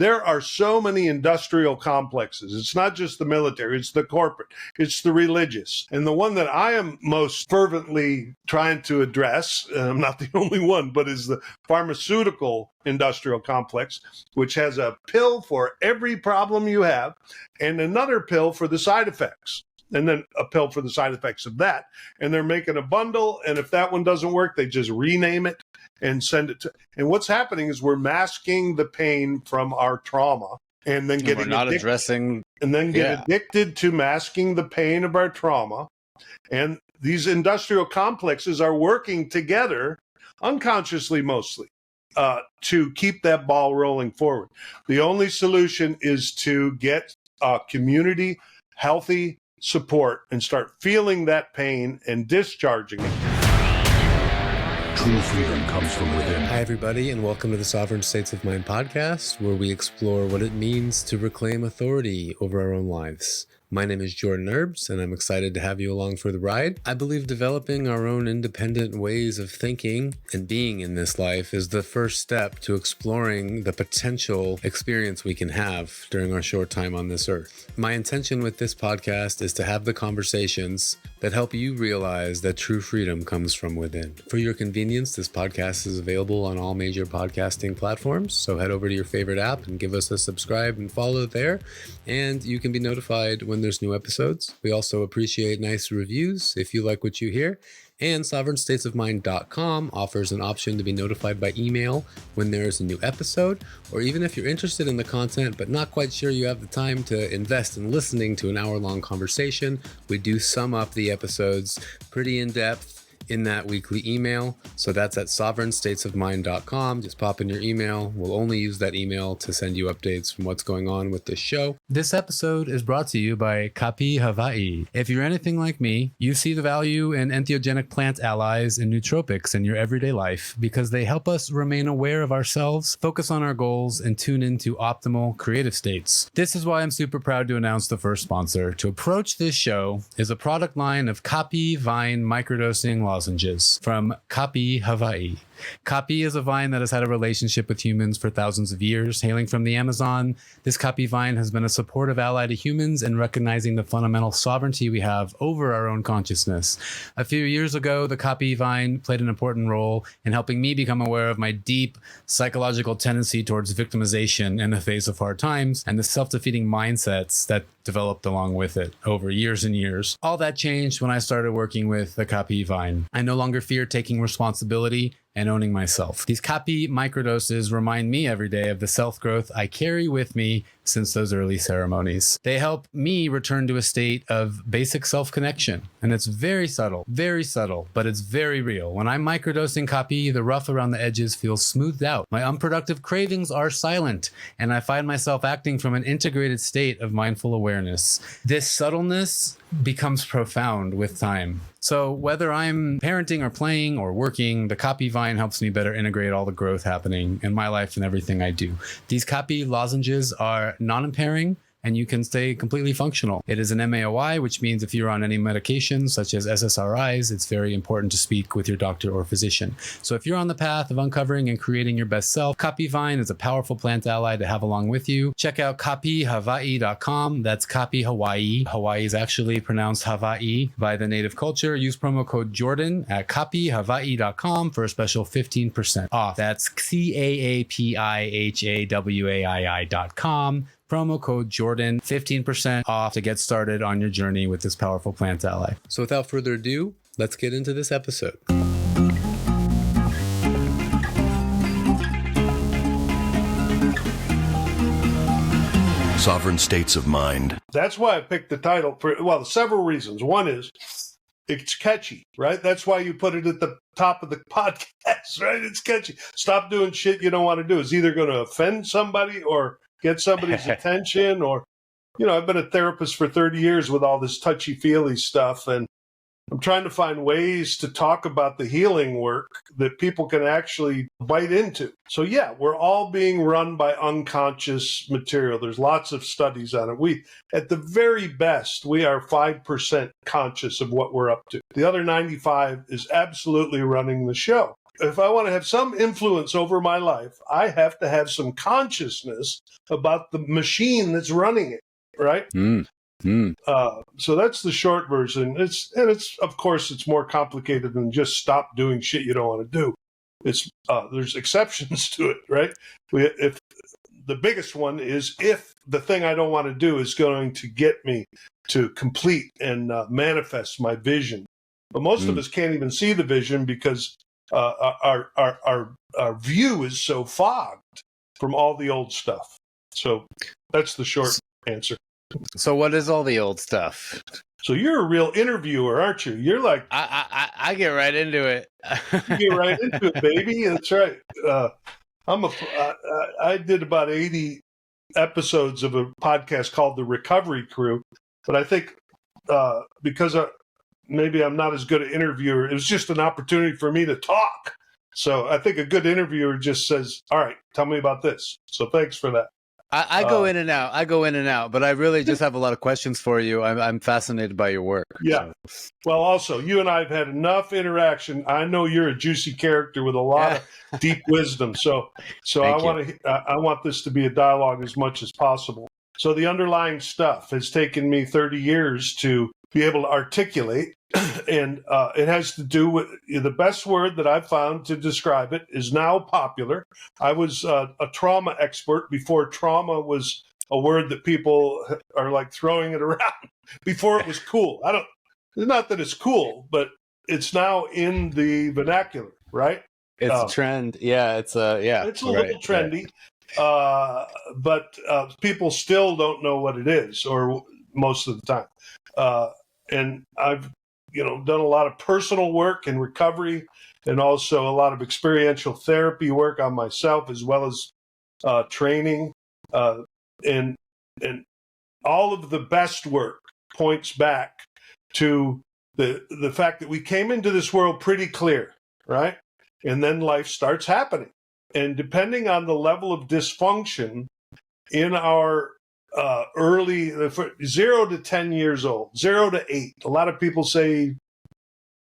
There are so many industrial complexes. It's not just the military, it's the corporate, it's the religious. And the one that I am most fervently trying to address, and I'm not the only one, but is the pharmaceutical industrial complex, which has a pill for every problem you have and another pill for the side effects. And then a pill for the side effects of that. And they're making a bundle. And if that one doesn't work, they just rename it and send it to. And what's happening is we're masking the pain from our trauma and then getting addicted to masking the pain of our trauma. And these industrial complexes are working together, unconsciously mostly, to keep that ball rolling forward. The only solution is to get community healthy support and start feeling that pain and discharging it. True freedom comes from within. Hi, everybody, and welcome to the Sovereign States of Mind podcast, where we explore what it means to reclaim authority over our own lives. My name is Jordan Herbs, and I'm excited to have you along for the ride. I believe developing our own independent ways of thinking and being in this life is the first step to exploring the potential experience we can have during our short time on this earth. My intention with this podcast is to have the conversations that help you realize that true freedom comes from within. For your convenience, this podcast is available on all major podcasting platforms, so head over to your favorite app and give us a subscribe and follow there, and you can be notified when there's new episodes. We also appreciate nice reviews if you like what you hear. And sovereignstatesofmind.com offers an option to be notified by email when there is a new episode, or even if you're interested in the content but not quite sure you have the time to invest in listening to an hour-long conversation, we do sum up the episodes pretty in-depth in that weekly email. So that's at sovereignstatesofmind.com. Just pop in your email. We'll only use that email to send you updates from what's going on with this show. This episode is brought to you by Kapi Hawaii. If you're anything like me, you see the value in entheogenic plant allies and nootropics in your everyday life because they help us remain aware of ourselves, focus on our goals, and tune into optimal creative states. This is why I'm super proud to announce the first sponsor to approach this show is a product line of Kapi Vine microdosing lozenges from Kapi Hawaii. Kapi is a vine that has had a relationship with humans for thousands of years. Hailing from the Amazon, this Kapi vine has been a supportive ally to humans in recognizing the fundamental sovereignty we have over our own consciousness. A few years ago, the Kapi vine played an important role in helping me become aware of my deep psychological tendency towards victimization in the face of hard times and the self-defeating mindsets that developed along with it over years and years. All that changed when I started working with the Kapi vine. I no longer fear taking responsibility and owning myself. These Kapi microdoses remind me every day of the self-growth I carry with me since those early ceremonies. They help me return to a state of basic self-connection. And it's very subtle, but it's very real. When I'm microdosing Kapi, the rough around the edges feels smoothed out. My unproductive cravings are silent, and I find myself acting from an integrated state of mindful awareness. This subtleness becomes profound with time. So whether I'm parenting or playing or working, the Kapi vine helps me better integrate all the growth happening in my life and everything I do. These Kapi lozenges are non-impairing, and you can stay completely functional. It is an MAOI, which means if you're on any medications such as SSRIs, it's very important to speak with your doctor or physician. So if you're on the path of uncovering and creating your best self, Kapi Vine is a powerful plant ally to have along with you. Check out kapihawaii.com. That's Kapi Hawaii. Hawaii is actually pronounced Hawaii by the native culture. Use promo code Jordan at kapihawaii.com for a special 15% off. That's CAAPIHAWAII.com. Promo code Jordan, 15% off to get started on your journey with this powerful plant ally. So without further ado, let's get into this episode. Sovereign States of Mind. That's why I picked the title for, well, several reasons. One is it's catchy, right? That's why you put it at the top of the podcast, right? It's catchy. Stop doing shit you don't want to do. It's either going to offend somebody or get somebody's attention, or, you know, I've been a therapist for 30 years with all this touchy-feely stuff, and I'm trying to find ways to talk about the healing work that people can actually bite into. So yeah, we're all being run by unconscious material. There's lots of studies on it. We, at the very best, we are 5% conscious of what we're up to. The other 95 is absolutely running the show. if I want to have some influence over my life, I have to have some consciousness about the machine that's running it, right? So that's the short version. It's of course it's more complicated than just stop doing shit you don't want to do. It's there's exceptions to it, right? If the biggest one is if the thing I don't want to do is going to get me to complete and manifest my vision. But most of us can't even see the vision because our view is so fogged from all the old stuff. So that's the short answer. So what is all the old stuff? So you're a real interviewer, aren't you? You're like I get right into it. you get right into it, baby. That's right. I did about 80 episodes of a podcast called The Recovery Crew, but I think because maybe I'm not as good an interviewer, it was just an opportunity for me to talk. So I think a good interviewer just says, all right, tell me about this. So thanks for that. I go in and out. I go in and out, but I really just have a lot of questions for you. I'm fascinated by your work. Yeah. So. Well, also, you and I have had enough interaction. I know you're a juicy character with a lot of deep wisdom. So I want this to be a dialogue as much as possible. So the underlying stuff has taken me 30 years to be able to articulate, and it has to do with the best word that I've found to describe it is now popular. I was a trauma expert before trauma was a word that people are like throwing it around. Before it was cool. Not that it's cool, but it's now in the vernacular, right? It's a trend. Yeah, it's a little trendy. Right. But people still don't know what it is, or most of the time. And I've, done a lot of personal work and recovery, and also a lot of experiential therapy work on myself, as well as training. And all of the best work points back to the fact that we came into this world pretty clear, right? And then life starts happening. And depending on the level of dysfunction in our early 0 to 10 years old, 0 to 8. A lot of people say,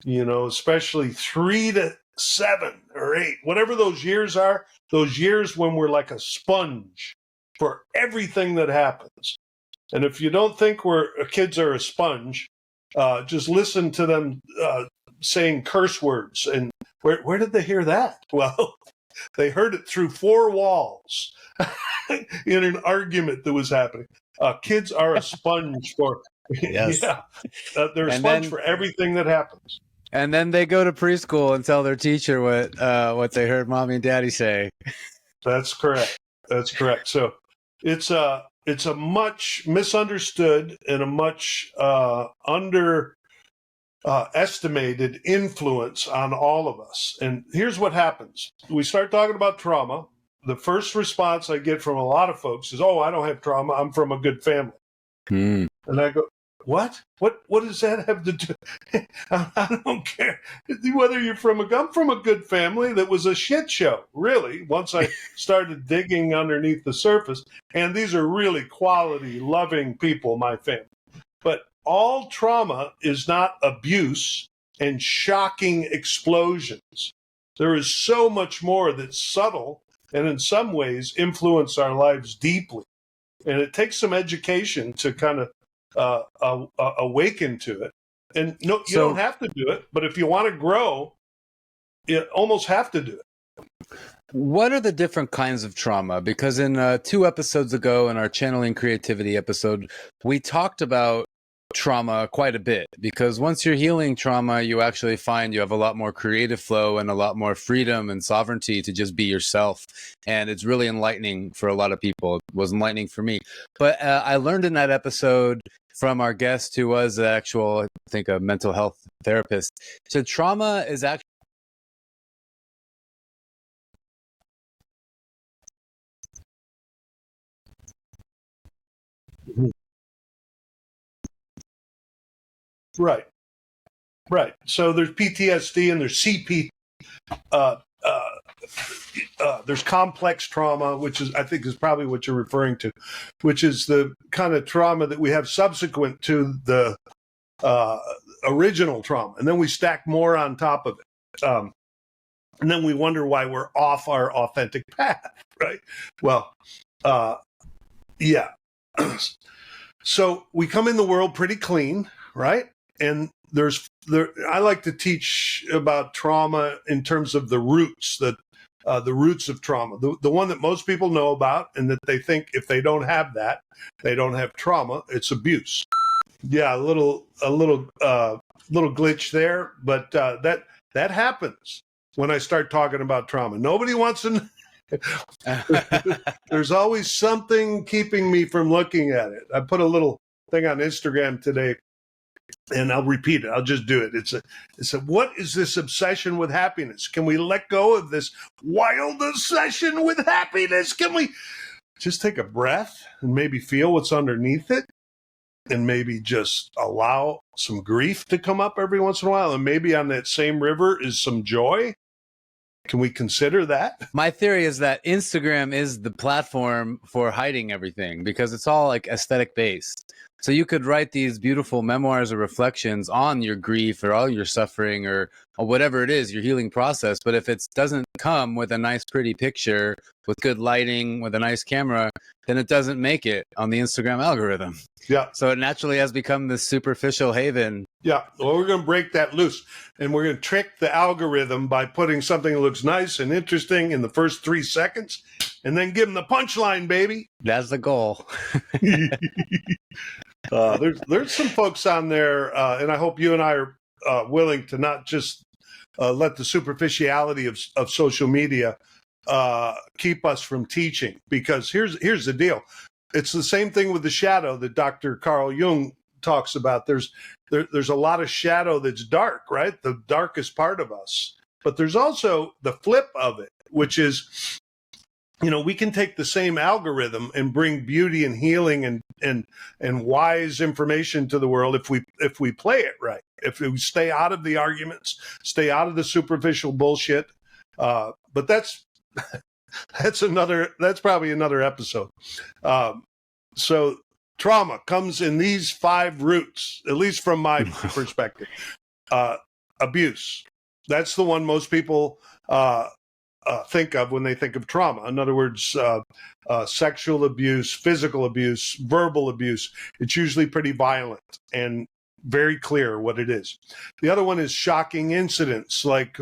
especially 3 to 7 or 8, whatever those years are, those years when we're like a sponge for everything that happens. And if you don't think kids are a sponge, just listen to them saying curse words. And where did they hear that? Well, they heard it through 4 walls in an argument that was happening. Kids are a sponge for yes. They're a sponge for everything that happens. And then they go to preschool and tell their teacher what they heard mommy and daddy say. That's correct. So it's a much misunderstood and a much estimated influence on all of us. And here's what happens. We start talking about trauma. The first response I get from a lot of folks is, oh, I don't have trauma. I'm from a good family. And I go, what? What does that have to do? I don't care whether you're I'm from a good family that was a shit show, really, once I started digging underneath the surface. And these are really quality, loving people, my family. But all trauma is not abuse and shocking explosions. There is so much more that's subtle and in some ways influence our lives deeply. And it takes some education to kind of awaken to it. And no, you don't have to do it, but if you want to grow, you almost have to do it. What are the different kinds of trauma? Because in 2 episodes ago, in our Channeling Creativity episode, we talked about trauma quite a bit, because once you're healing trauma, you actually find you have a lot more creative flow and a lot more freedom and sovereignty to just be yourself. And it's really enlightening for a lot of people. It was enlightening for me. But I learned in that episode from our guest, who was actual, I think, a mental health therapist. So trauma is actually Right. So there's PTSD and there's CP. There's complex trauma, which I think is probably what you're referring to, which is the kind of trauma that we have subsequent to the original trauma, and then we stack more on top of it. And then we wonder why we're off our authentic path, right? Well, yeah. So we come in the world pretty clean, right? And I like to teach about trauma in terms of the roots, the roots of trauma. The one that most people know about, and that they think if they don't have that, they don't have trauma. It's abuse. Yeah, a little glitch there, but that happens when I start talking about trauma. Nobody wants to. There's always something keeping me from looking at it. I put a little thing on Instagram today, and I'll repeat it. I'll just do it. It's a what is this obsession with happiness? Can we let go of this wild obsession with happiness? Can we just take a breath and maybe feel what's underneath it? And maybe just allow some grief to come up every once in a while. And maybe on that same river is some joy. Can we consider that? My theory is that Instagram is the platform for hiding everything because it's all like aesthetic based. So you could write these beautiful memoirs or reflections on your grief or all your suffering or whatever it is, your healing process. But if it doesn't come with a nice, pretty picture, with good lighting, with a nice camera, then it doesn't make it on the Instagram algorithm. Yeah. So it naturally has become this superficial haven. Yeah. Well, we're going to break that loose, and we're going to trick the algorithm by putting something that looks nice and interesting in the first 3 seconds, and then give them the punchline, baby. That's the goal. There's some folks on there, and I hope you and I are willing to not just let the superficiality of social media keep us from teaching. Because here's the deal. It's the same thing with the shadow that Dr. Carl Jung talks about. There's a lot of shadow that's dark, right? The darkest part of us. But there's also the flip of it, which is, we can take the same algorithm and bring beauty and healing and wise information to the world if we play it right. If we stay out of the arguments, stay out of the superficial bullshit. But that's probably another episode. So trauma comes in these 5 roots, at least from my perspective. Abuse. That's the one most people think of when they think of trauma. In other words, sexual abuse, physical abuse, verbal abuse. It's usually pretty violent and very clear what it is. The other one is shocking incidents like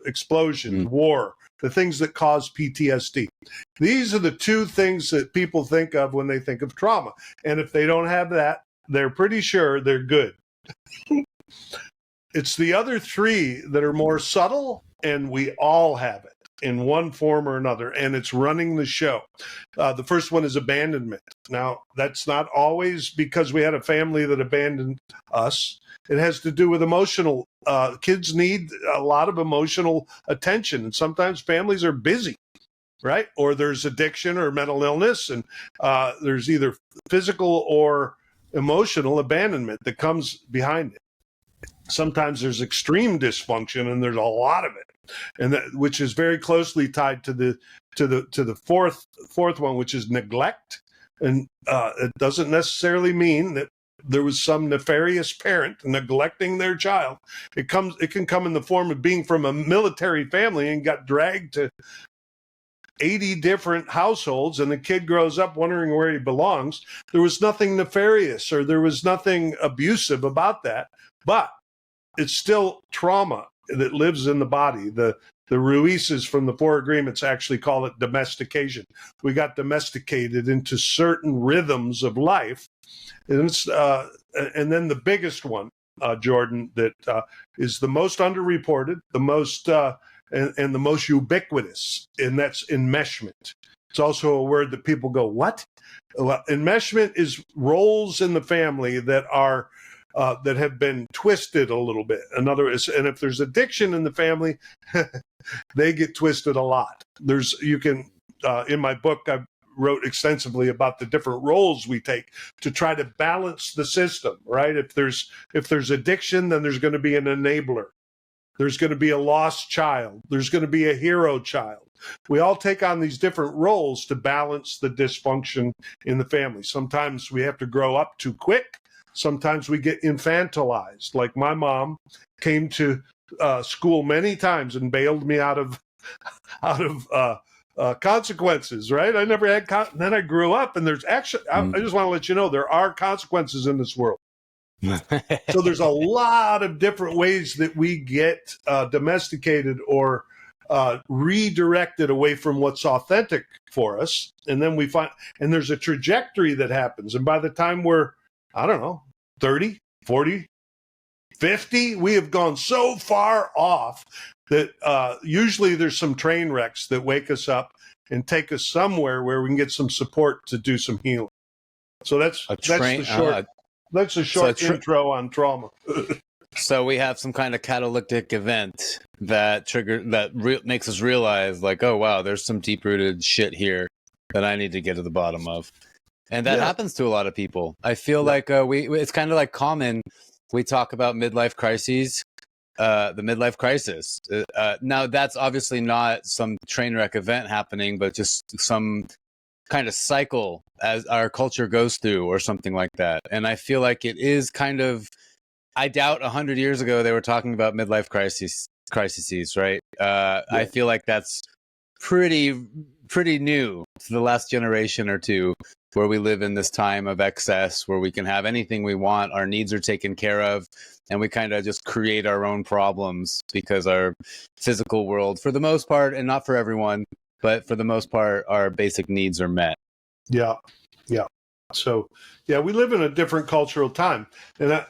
explosion, war, the things that cause PTSD. These are the 2 things that people think of when they think of trauma. And if they don't have that, they're pretty sure they're good. It's the other 3 that are more subtle, and we all have it in one form or another, and it's running the show. The first one is abandonment. Now, that's not always because we had a family that abandoned us. It has to do with emotional. Kids need a lot of emotional attention, and sometimes families are busy, right? Or there's addiction or mental illness, and there's either physical or emotional abandonment that comes behind it. Sometimes there's extreme dysfunction, and there's a lot of it, and which is very closely tied to the fourth one, which is neglect. And it doesn't necessarily mean that there was some nefarious parent neglecting their child. It can come in the form of being from a military family and got dragged to 80 different households, and the kid grows up wondering where he belongs. There was nothing nefarious or there was nothing abusive about that, but it's still trauma that lives in the body. The Ruizes from the 4 Agreements actually call it domestication. We got domesticated into certain rhythms of life. And then the biggest one, Jordan, that is the most underreported, the most and the most ubiquitous, and that's enmeshment. It's also a word that people go, what? Well, enmeshment is roles in the family that are that have been twisted a little bit. In other words, and if there's addiction in the family, they get twisted a lot. In my book, I wrote extensively about the different roles we take to try to balance the system, right? If there's addiction, then there's going to be an enabler. There's going to be a lost child. There's going to be a hero child. We all take on these different roles to balance the dysfunction in the family. Sometimes we have to grow up too quick. Sometimes we get infantilized. Like my mom came to school many times and bailed me out of consequences, right? I never had, then I grew up, and there's actually, I just want to let you know, there are consequences in this world. So there's a lot of different ways that we get domesticated or redirected away from what's authentic for us. And then we find, and there's a trajectory that happens. And by the time we're, I don't know, 30, 40, 50, we have gone so far off that usually there's some train wrecks that wake us up and take us somewhere where we can get some support to do some healing. So that's the short intro on trauma. So we have some kind of catalytic event that makes us realize, like, oh wow, there's some deep-rooted shit here that I need to get to the bottom of, and that happens to a lot of people. I feel like it's kind of like common. We talk about midlife crises, the midlife crisis. Now that's obviously not some train wreck event happening, but just some kind of cycle as our culture goes through, or something like that. And I feel like it is kind of. I doubt 100 years ago they were talking about midlife crises, right? I feel like that's pretty new to the last generation or two, where we live in this time of excess, where we can have anything we want, our needs are taken care of, and we kind of just create our own problems because our physical world, for the most part, and not for everyone, but for the most part, our basic needs are met. Yeah. So, we live in a different cultural time, and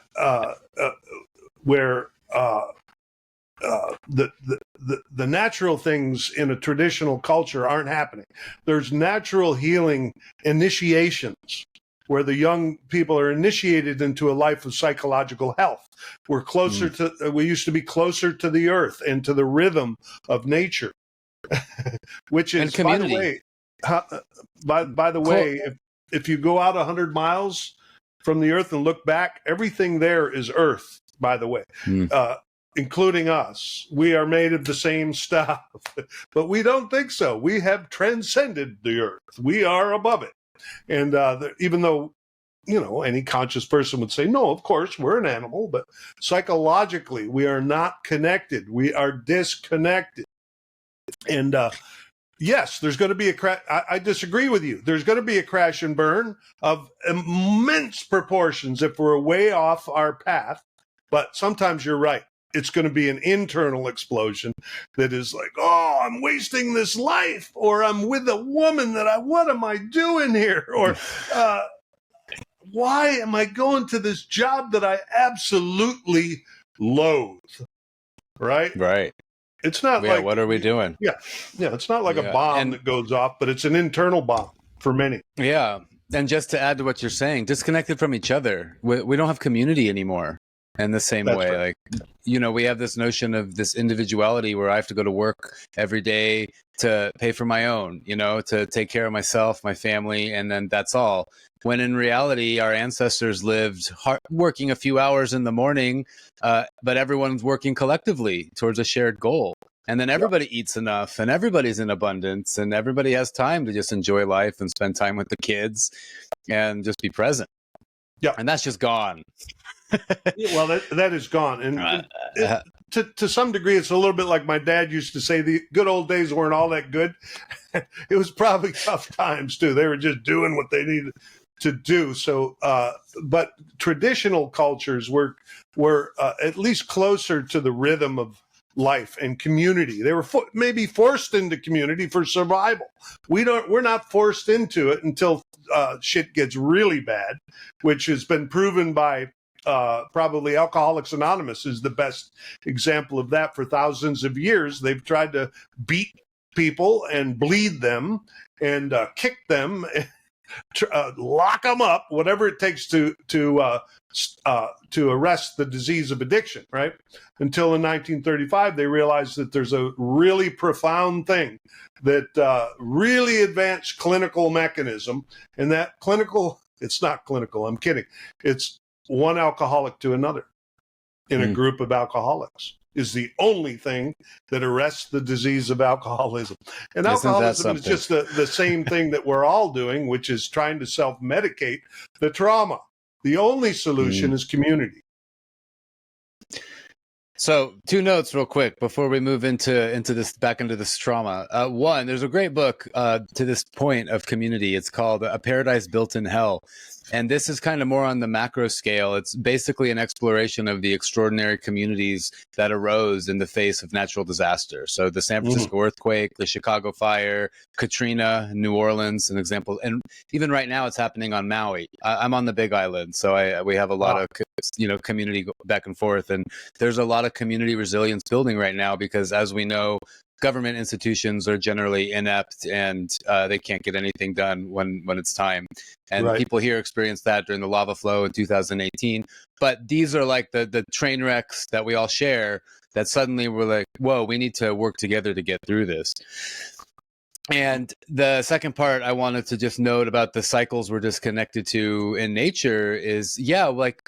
where the natural things in a traditional culture aren't happening. There's natural healing initiations where the young people are initiated into a life of psychological health. We're closer to. We used to be closer to the earth and to the rhythm of nature, which is, by the way. By the way, if you go out 100 miles from the earth and look back, everything there is earth, by the way, including us. We are made of the same stuff, but we don't think so. We have transcended the earth. We are above it. And even though, any conscious person would say, no, of course, we're an animal, but psychologically, we are not connected. We are disconnected. And yes, there's going to be a crash. I disagree with you. There's going to be a crash and burn of immense proportions if we're way off our path. But sometimes you're right. It's going to be an internal explosion that is like, oh, I'm wasting this life, or I'm with a woman what am I doing here? Or why am I going to this job that I absolutely loathe? Right? Right. It's not like, what are we doing? Yeah. It's not like a bomb that goes off, but it's an internal bomb for many. Yeah. And just to add to what you're saying, disconnected from each other. We don't have community anymore in the same way. Right. Like, we have this notion of this individuality where I have to go to work every day to pay for my own, to take care of myself, my family, and then that's all. When in reality, our ancestors lived working a few hours in the morning, but everyone's working collectively towards a shared goal. And then everybody eats enough, and everybody's in abundance, and everybody has time to just enjoy life and spend time with the kids and just be present. Yeah. And that's just gone. Well, that is gone. And to some degree, it's a little bit like my dad used to say, the good old days weren't all that good. It was probably tough times, too. They were just doing what they needed to do. So, but traditional cultures were at least closer to the rhythm of life and community. They were maybe forced into community for survival. We're not forced into it until shit gets really bad, which has been proven by probably Alcoholics Anonymous is the best example of that. For thousands of years, they've tried to beat people and bleed them and kick them, lock them up, whatever it takes to arrest the disease of addiction, right? Until in 1935, they realized that there's a really profound thing that really advanced clinical mechanism, and that it's not clinical, I'm kidding. It's one alcoholic to another in a group of alcoholics is the only thing that arrests the disease of alcoholism. And alcoholism is just the same thing that we're all doing, which is trying to self-medicate the trauma. The only solution is community. So, two notes real quick before we move into this back into this trauma. One, there's a great book to this point of community. It's called A Paradise Built in Hell. And this is kind of more on the macro scale. It's basically an exploration of the extraordinary communities that arose in the face of natural disaster. So the San Francisco earthquake, the Chicago fire, Katrina, New Orleans, an example. And even right now it's happening on Maui. I'm on the Big Island. So we have a lot of, community back and forth. And there's a lot of community resilience building right now because, as we know, government institutions are generally inept and they can't get anything done when it's time. And people here experienced that during the lava flow in 2018. But these are like the train wrecks that we all share that suddenly we're like, whoa, we need to work together to get through this. And the second part I wanted to just note about the cycles we're disconnected to in nature is, like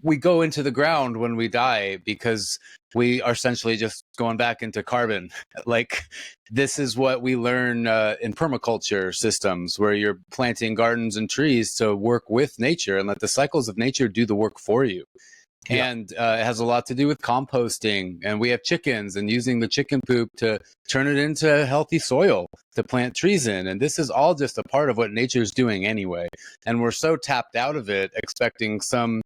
we go into the ground when we die because we are essentially just going back into carbon. Like this is what we learn in permaculture systems where you're planting gardens and trees to work with nature and let the cycles of nature do the work for you. Yeah. And it has a lot to do with composting, and we have chickens and using the chicken poop to turn it into healthy soil to plant trees in. And this is all just a part of what nature's doing anyway. And we're so tapped out of it, expecting some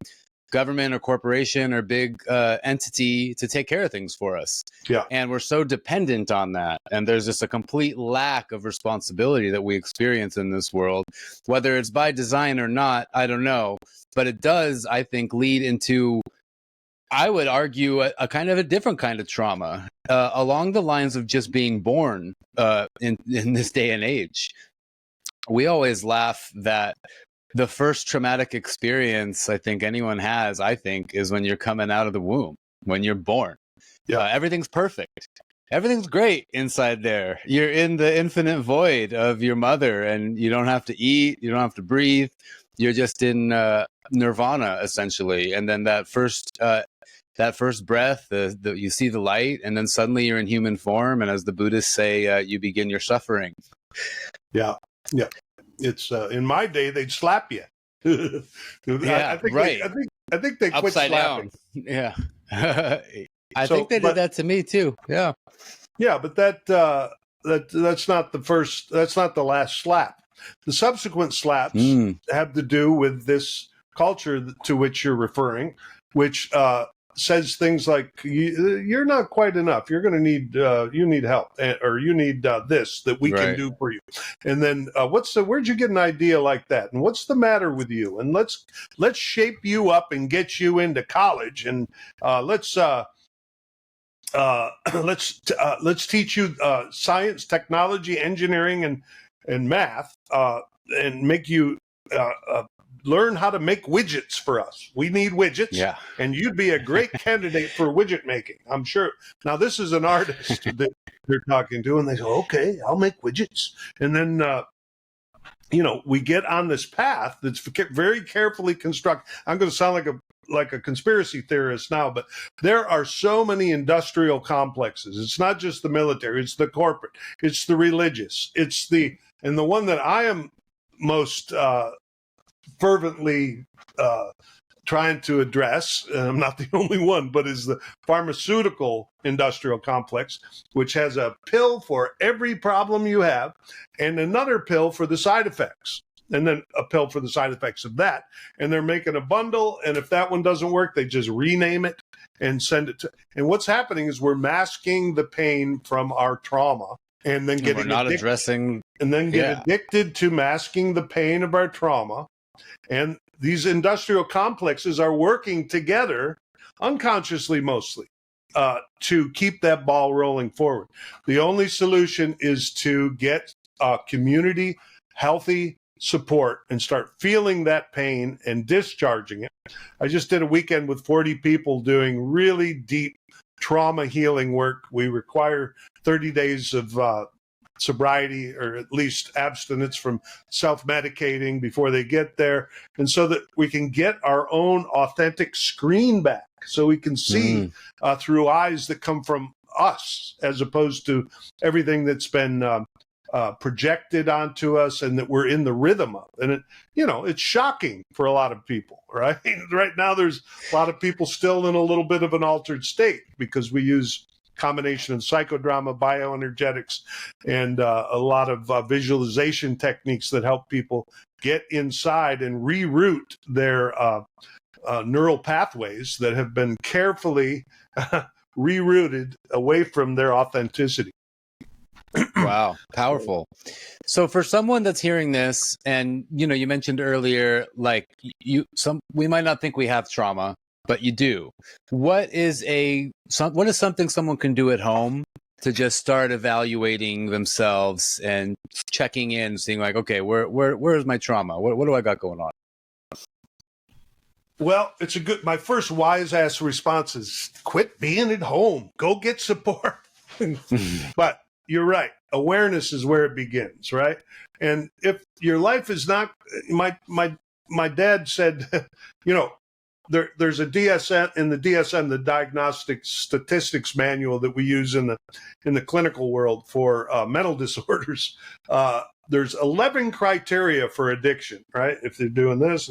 government or corporation or big entity to take care of things for us. Yeah. And we're so dependent on that. And there's just a complete lack of responsibility that we experience in this world, whether it's by design or not, I don't know. But it does, I think, lead into, I would argue, a kind of a different kind of trauma along the lines of just being born in this day and age. We always laugh that the first traumatic experience I think anyone has, is when you're coming out of the womb, when you're born. Yeah. Everything's perfect. Everything's great inside there. You're in the infinite void of your mother and you don't have to eat. You don't have to breathe. You're just in nirvana, essentially. And then that first breath, you see the light, and then suddenly you're in human form. And as the Buddhists say, you begin your suffering. Yeah. Yeah. It's in my day they'd slap you. Yeah, I think they quit upside slapping. Down. Yeah, I think they did that to me too. Yeah, yeah, but that's not the first. That's not the last slap. The subsequent slaps have to do with this culture to which you're referring, which says things like you're not quite enough. You're going to need you need help, or you need this that we can do for you. And then where'd you get an idea like that? And what's the matter with you? And let's shape you up and get you into college, and let's teach you science, technology, engineering, and math, and make you learn how to make widgets for us. We need widgets, and you'd be a great candidate for widget making, I'm sure. Now, this is an artist that they're talking to, and they say, okay, I'll make widgets. And then, we get on this path that's very carefully constructed. I'm going to sound like a conspiracy theorist now, but there are so many industrial complexes. It's not just the military, it's the corporate, it's the religious, and the one that I am most fervently trying to address, and I'm not the only one, but is the pharmaceutical industrial complex, which has a pill for every problem you have and another pill for the side effects, and then a pill for the side effects of that. And they're making a bundle, and if that one doesn't work, they just rename it and send it to. And what's happening is we're masking the pain from our trauma, and then getting addicted to masking the pain of our trauma. And these industrial complexes are working together, unconsciously mostly, to keep that ball rolling forward. The only solution is to get community healthy support and start feeling that pain and discharging it. I just did a weekend with 40 people doing really deep trauma healing work. We require 30 days of sobriety, or at least abstinence from self-medicating before they get there, and so that we can get our own authentic screen back, so we can see through eyes that come from us, as opposed to everything that's been projected onto us and that we're in the rhythm of. And it's shocking for a lot of people, right? Right now, there's a lot of people still in a little bit of an altered state because we use combination of psychodrama, bioenergetics, and a lot of visualization techniques that help people get inside and reroute their neural pathways that have been carefully rerouted away from their authenticity. Wow, powerful. So for someone that's hearing this, and you mentioned earlier, like we might not think we have trauma, but you do. What is something someone can do at home to just start evaluating themselves and checking in, seeing like, okay, where is my trauma? What do I got going on? Well, my first wise ass response is quit being at home. Go get support. But you're right. Awareness is where it begins, right? And if your life is not, my dad said, there's a DSM in the DSM, the Diagnostic Statistics Manual that we use in the clinical world for mental disorders. There's 11 criteria for addiction, right? If they're doing this,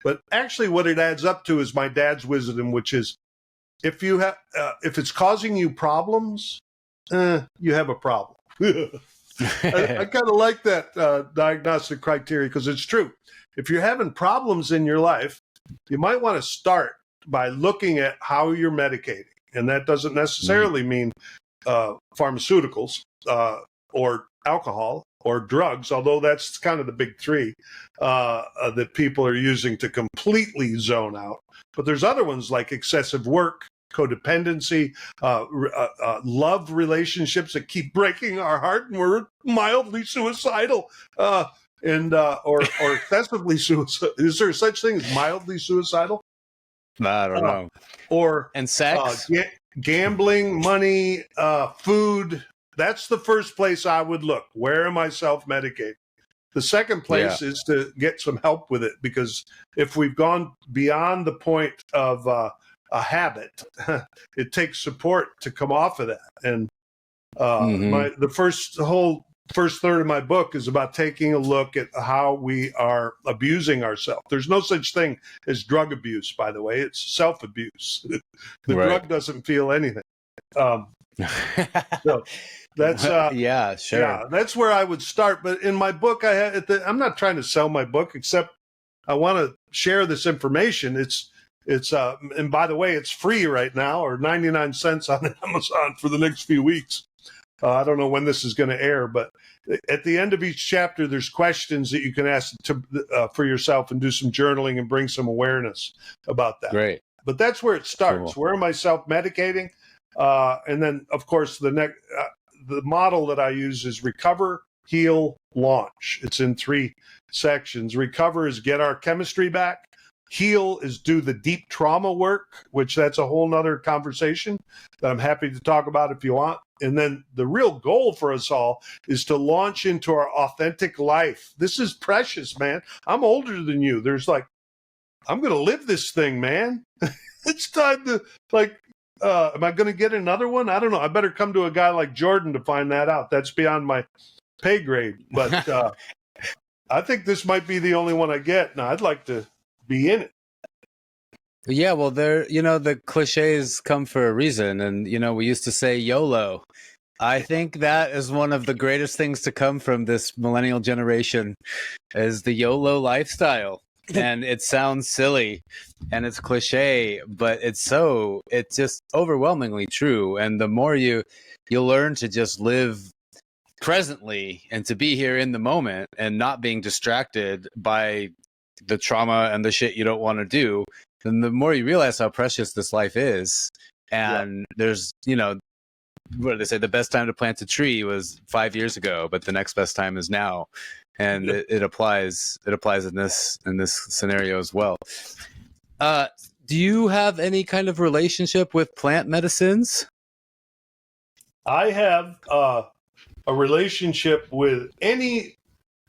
but actually, what it adds up to is my dad's wisdom, which is if it's causing you problems, you have a problem. I kind of like that diagnostic criteria because it's true. If you're having problems in your life, you might want to start by looking at how you're medicating. And that doesn't necessarily mean pharmaceuticals or alcohol or drugs, although that's kind of the big three that people are using to completely zone out. But there's other ones like excessive work, codependency, love relationships that keep breaking our heart and we're mildly suicidal. Or excessively suicidal. Is there such thing as mildly suicidal? I don't know. And sex, gambling, money, food. That's the first place I would look. Where am I self-medicating? The second place is to get some help with it, because if we've gone beyond the point of a habit, it takes support to come off of that. And the first third of my book is about taking a look at how we are abusing ourselves. There's no such thing as drug abuse, by the way. It's self-abuse. The drug doesn't feel anything. So that's that's where I would start. But in my book, I'm not trying to sell my book, except I want to share this information. It's and by the way, it's free right now, or 99 cents on Amazon for the next few weeks. I don't know when this is going to air, but at the end of each chapter, there's questions that you can ask for yourself and do some journaling and bring some awareness about that. Great. But that's where it starts. Cool. Where am I self-medicating? And then, of course, the model that I use is recover, heal, launch. It's in 3 sections. Recover is get our chemistry back. Heal is do the deep trauma work, which that's a whole nother conversation that I'm happy to talk about if you want. And then the real goal for us all is to launch into our authentic life. This is precious, man. I'm older than you. I'm going to live this thing, man. It's time to, am I going to get another one? I don't know. I better come to a guy like Jordan to find that out. That's beyond my pay grade. But I think this might be the only one I get. Now, I'd like to be in it. Yeah, well, the cliches come for a reason. And, we used to say YOLO. I think that is one of the greatest things to come from this millennial generation is the YOLO lifestyle. And it sounds silly and it's cliche, but it's just overwhelmingly true. And the more you learn to just live presently and to be here in the moment and not being distracted by the trauma and the shit you don't want to do, then the more you realize how precious this life is. And there's, what do they say? The best time to plant a tree was 5 years ago, but the next best time is now. And it applies in this scenario as well. Do you have any kind of relationship with plant medicines? I have a relationship with any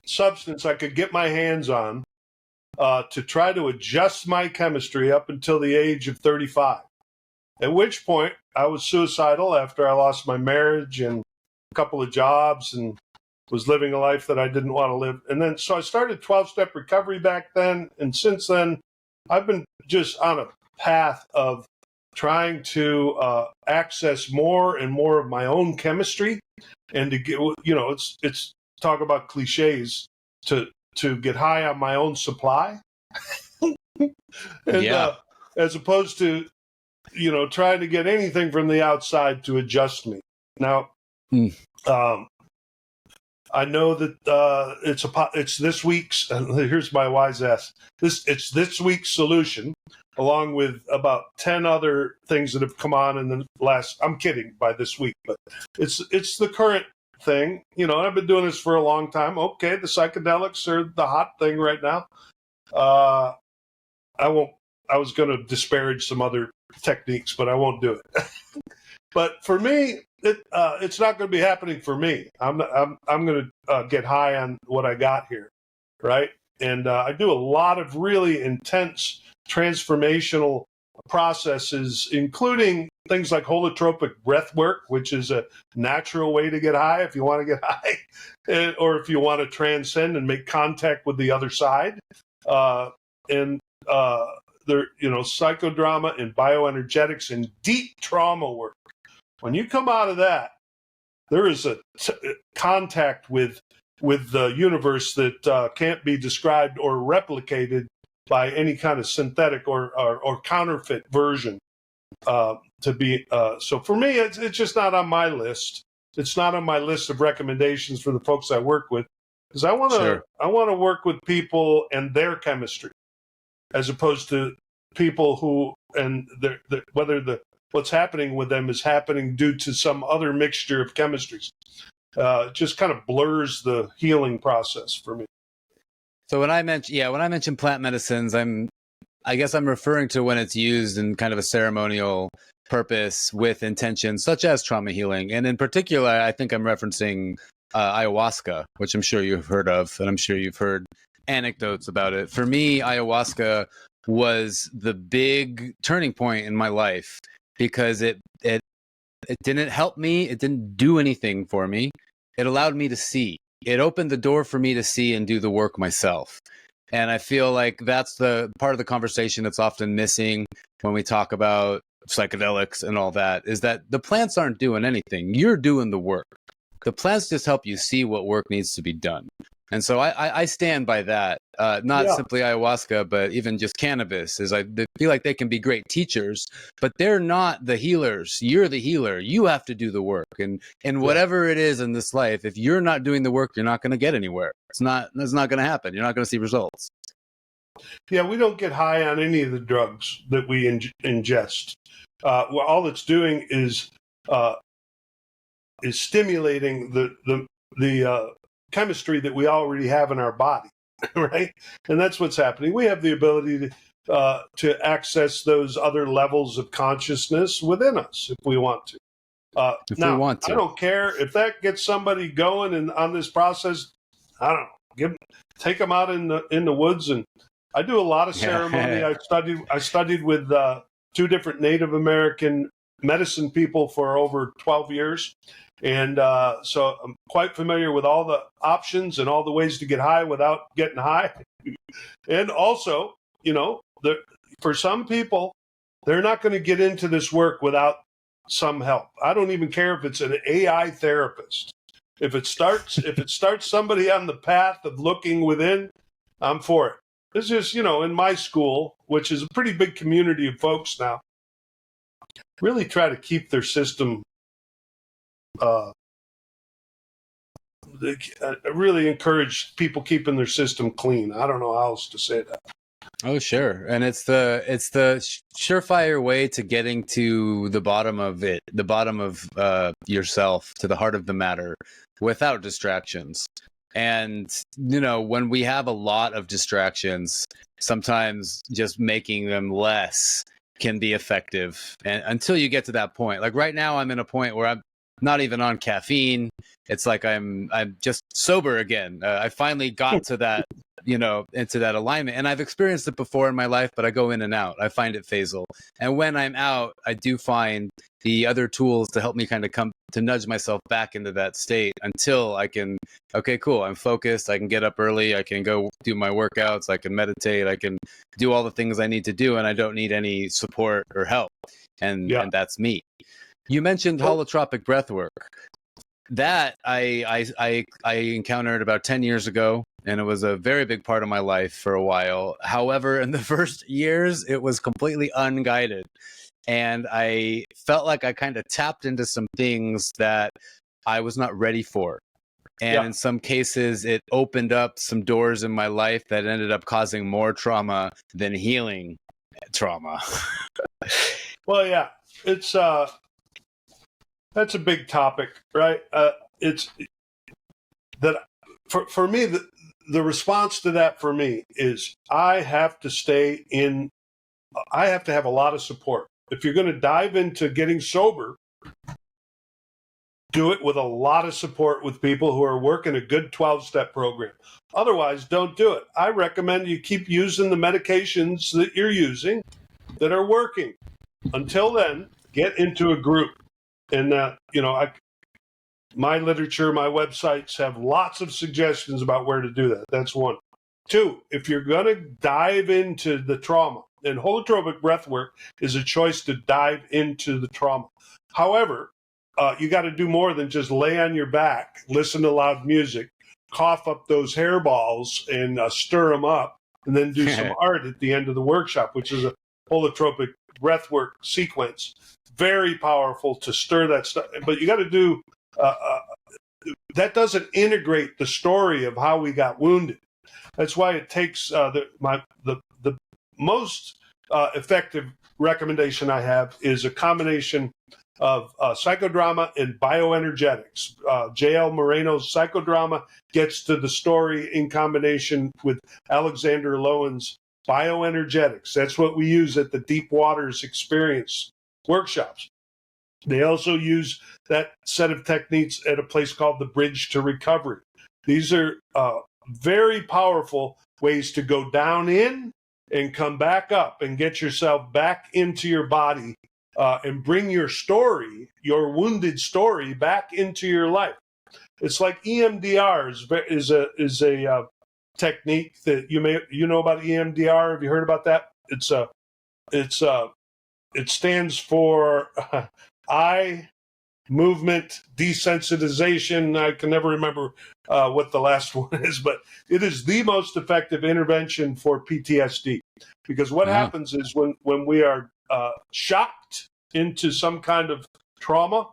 substance I could get my hands on to try to adjust my chemistry up until the age of 35. At which point I was suicidal after I lost my marriage and a couple of jobs and was living a life that I didn't want to live. And then, so I started 12-step recovery back then. And since then, I've been just on a path of trying to access more and more of my own chemistry, and to get, it's talk about cliches, to get high on my own supply. And as opposed to, trying to get anything from the outside to adjust me. Now, I know that it's this week's. Here's my wise ass. It's this week's solution, along with about 10 other things that have come on in the last. I'm kidding by this week, but it's the current thing. I've been doing this for a long time. Okay, the psychedelics are the hot thing right now. I won't. I was going to disparage some other techniques, but I won't do it. But for me, it's not going to be happening for me. I'm going to get high on what I got here, right? And I do a lot of really intense transformational processes, including things like holotropic breathwork, which is a natural way to get high if you want to get high, or if you want to transcend and make contact with the other side. There, psychodrama and bioenergetics and deep trauma work. When you come out of that, there is a contact with the universe that can't be described or replicated by any kind of synthetic or counterfeit version. So for me, it's just not on my list. It's not on my list of recommendations for the folks I work with, because I want to work with people and their chemistry, as opposed to people who what's happening with them is happening due to some other mixture of chemistries. It just kind of blurs the healing process for me. So when I mention plant medicines, I guess I'm referring to when it's used in kind of a ceremonial purpose with intention, such as trauma healing. And in particular, I think I'm referencing ayahuasca, which I'm sure you've heard of, and I'm sure you've heard anecdotes about it. For me, ayahuasca was the big turning point in my life, because it didn't help me. It didn't do anything for me. It allowed me to see. It opened the door for me to see and do the work myself. And I feel like that's the part of the conversation that's often missing when we talk about psychedelics and all that, is that the plants aren't doing anything. You're doing the work. The plants just help you see what work needs to be done. And so I stand by that. Not simply ayahuasca, but even just cannabis. I feel like they can be great teachers, but they're not the healers. You're the healer. You have to do the work. And whatever it is in this life, if you're not doing the work, you're not going to get anywhere. It's not going to happen. You're not going to see results. Yeah, we don't get high on any of the drugs that we ingest. All it's doing is stimulating the chemistry that we already have in our body, right? And that's what's happening. We have the ability to access those other levels of consciousness within us if we want to. We want to. I don't care if that gets somebody going and on this process. I don't know. Take them out in the woods, and I do a lot of ceremony. I studied with 2 different Native American medicine people for over 12 years. And so I'm quite familiar with all the options and all the ways to get high without getting high. And also, for some people, they're not going to get into this work without some help. I don't even care if it's an AI therapist. If it starts somebody on the path of looking within, I'm for it. It's just, in my school, which is a pretty big community of folks now, really try to keep their system. I really encourage people keeping their system clean. I don't know how else to say that. Oh, sure. And it's the surefire way to getting to the bottom of it, the bottom of yourself, to the heart of the matter, without distractions. And, when we have a lot of distractions, sometimes just making them less can be effective. And until you get to that point, like right now, I'm in a point where not even on caffeine. It's like I'm just sober again. I finally got to that, into that alignment. And I've experienced it before in my life, but I go in and out. I find it phasal. And when I'm out, I do find the other tools to help me kind of come to nudge myself back into that state until I can, okay, cool, I'm focused. I can get up early. I can go do my workouts. I can meditate. I can do all the things I need to do, and I don't need any support or help. And that's me. You mentioned holotropic breathwork. That I encountered about 10 years ago, and it was a very big part of my life for a while. However, in the first years, it was completely unguided. And I felt like I kind of tapped into some things that I was not ready for. And in some cases, it opened up some doors in my life that ended up causing more trauma than healing trauma. Well, yeah, it's that's a big topic, right? It's that for me, the response to that for me is I have to have a lot of support. If you're going to dive into getting sober, do it with a lot of support with people who are working a good 12-step program. Otherwise, don't do it. I recommend you keep using the medications that you're using that are working. Until then, get into a group. And, my literature, my websites have lots of suggestions about where to do that. That's one. Two, if you're going to dive into the trauma, and holotropic breathwork is a choice to dive into the trauma. However, you got to do more than just lay on your back, listen to loud music, cough up those hairballs and stir them up, and then do some art at the end of the workshop, which is a holotropic breathwork sequence. Very powerful to stir that stuff. But you got to do, that doesn't integrate the story of how we got wounded. That's why it takes the most effective recommendation I have is a combination of psychodrama and bioenergetics. J.L. Moreno's psychodrama gets to the story in combination with Alexander Lowen's bioenergetics. That's what we use at the Deep Waters Experience workshops. They also use that set of techniques at a place called the Bridge to Recovery. These are very powerful ways to go down in and come back up and get yourself back into your body and bring your story, your wounded story, back into your life. It's like EMDR is a technique that you know about EMDR. Have you heard about that? It stands for eye movement desensitization. I can never remember what the last one is, but it is the most effective intervention for PTSD. Because what happens is when we are shocked into some kind of trauma,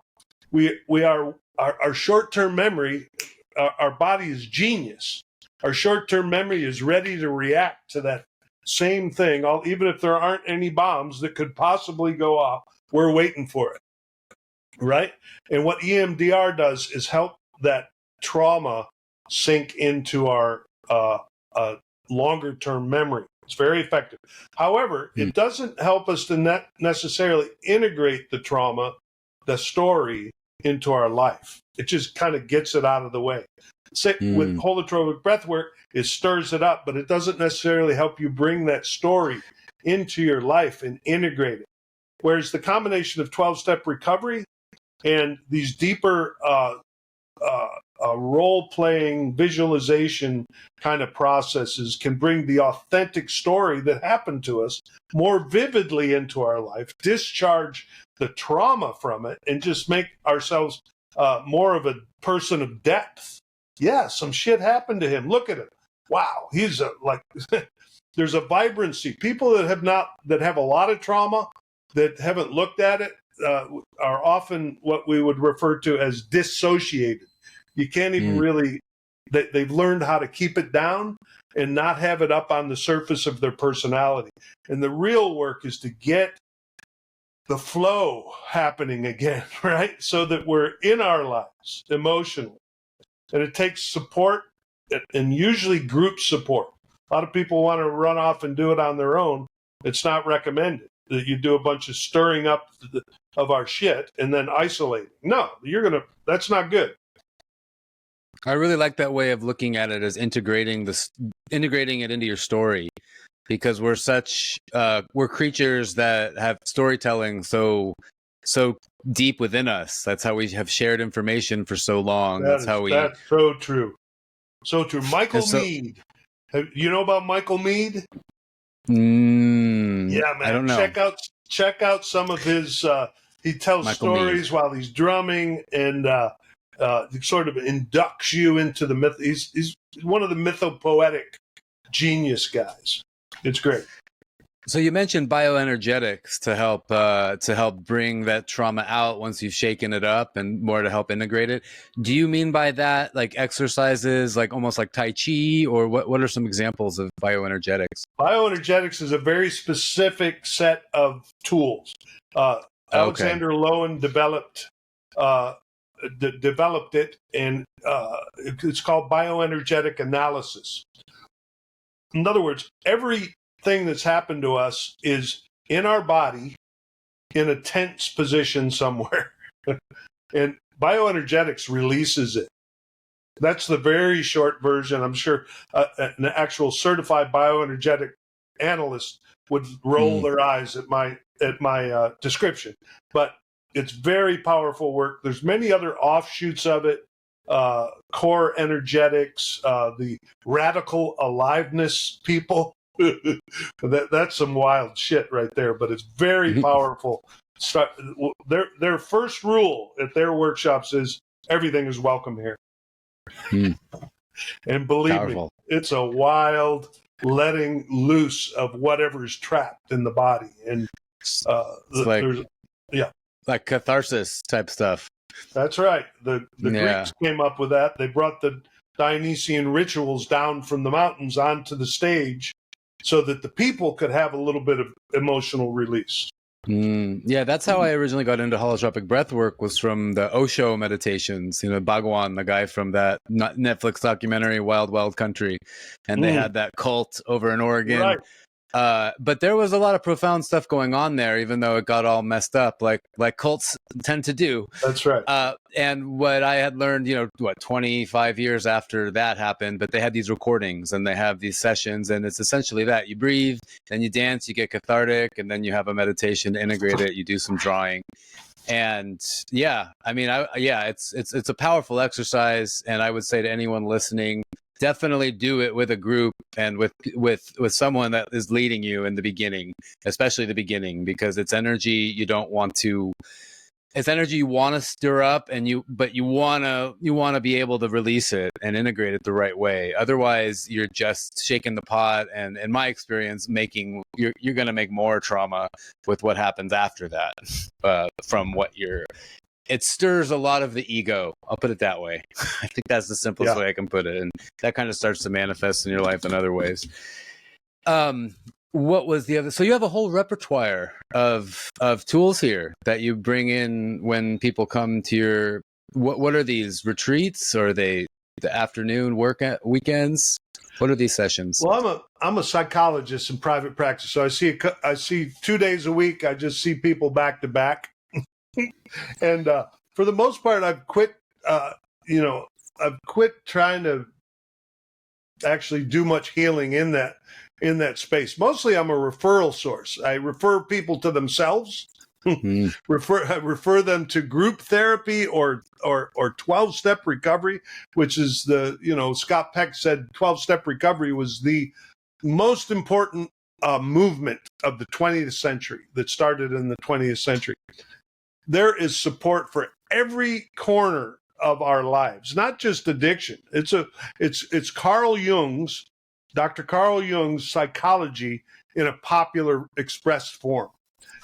our short-term memory, our body is genius. Our short-term memory is ready to react to that same thing, even if there aren't any bombs that could possibly go off. We're waiting for it, right? And what EMDR does is help that trauma sink into our longer-term memory. It's very effective. However, it doesn't help us to necessarily integrate the trauma, the story, into our life. It just kind of gets it out of the way. With holotropic breathwork, it stirs it up, but it doesn't necessarily help you bring that story into your life and integrate it. Whereas the combination of 12-step recovery and these deeper role-playing visualization kind of processes can bring the authentic story that happened to us more vividly into our life, discharge the trauma from it, and just make ourselves more of a person of depth. Yeah, some shit happened to him. Look at him. Wow, he's there's a vibrancy. People that have a lot of trauma that haven't looked at it are often what we would refer to as dissociated. You can't even really, they've learned how to keep it down and not have it up on the surface of their personality. And the real work is to get the flow happening again, right? So that we're in our lives emotionally. And it takes support, and usually group support. A lot of people want to run off and do it on their own. It's not recommended that you do a bunch of stirring up of our shit and then isolating. No, that's not good. I really like that way of looking at it, as integrating it into your story, because we're creatures that have storytelling so deep within us. That's how we have shared information for so long. That's so true. So true. Michael so, Meade. You know about Michael Meade? Yeah, man. I don't know. Check out some of his. He tells Michael stories Meade. while he's drumming, and sort of inducts you into the myth. He's one of the mythopoetic genius guys. It's great. So you mentioned bioenergetics to help bring that trauma out once you've shaken it up, and more to help integrate it. Do you mean by that like exercises, like almost like Tai Chi, or what are some examples of bioenergetics? Bioenergetics is a very specific set of tools. Alexander Lowen developed it, and it's called bioenergetic analysis. In other words, everything that's happened to us is in our body in a tense position somewhere. And bioenergetics releases it. That's the very short version. I'm sure an actual certified bioenergetic analyst would roll their eyes at my description. But it's very powerful work. There's many other offshoots of it. Core energetics, the radical aliveness people. That's some wild shit right there, but it's very powerful. Their first rule at their workshops is everything is welcome here. And believe me, it's a wild letting loose of whatever is trapped in the body. And like catharsis type stuff. That's right. The Greeks came up with that. They brought the Dionysian rituals down from the mountains onto the stage so that the people could have a little bit of emotional release. Yeah, that's how I originally got into holotropic breathwork, was from the Osho meditations. Bhagwan, the guy from that Netflix documentary Wild Wild Country, and they had that cult over in Oregon. Right. But there was a lot of profound stuff going on there, even though it got all messed up, like cults tend to do. That's right. And what I had learned, 25 years after that happened, but they had these recordings and they have these sessions, and it's essentially that you breathe, then you dance, you get cathartic, and then you have a meditation to integrate it. You do some drawing. And it's a powerful exercise. And I would say to anyone listening, definitely do it with a group and with someone that is leading you in the beginning, especially the beginning, because it's energy it's energy you want to stir up, but you want to be able to release it and integrate it the right way. Otherwise, you're just shaking the pot, and in my experience, you're going to make more trauma with what happens after that. It stirs a lot of the ego. I'll put it that way. I think that's the simplest way I can put it. And that kind of starts to manifest in your life in other ways. What was the other? So you have a whole repertoire of tools here that you bring in when people come to your, what are these retreats? Or are they the afternoon weekends? What are these sessions? Well, I'm a psychologist in private practice. So I see 2 days a week. I just see people back to back. And for the most part, I've quit. I've quit trying to actually do much healing in that space. Mostly, I'm a referral source. I refer people to themselves. refer them to group therapy or 12-step recovery, which is Scott Peck said 12-step recovery was the most important movement of the 20th century that started in the 20th century. There is support for every corner of our lives, not just addiction. It's Dr. Carl Jung's psychology in a popular expressed form.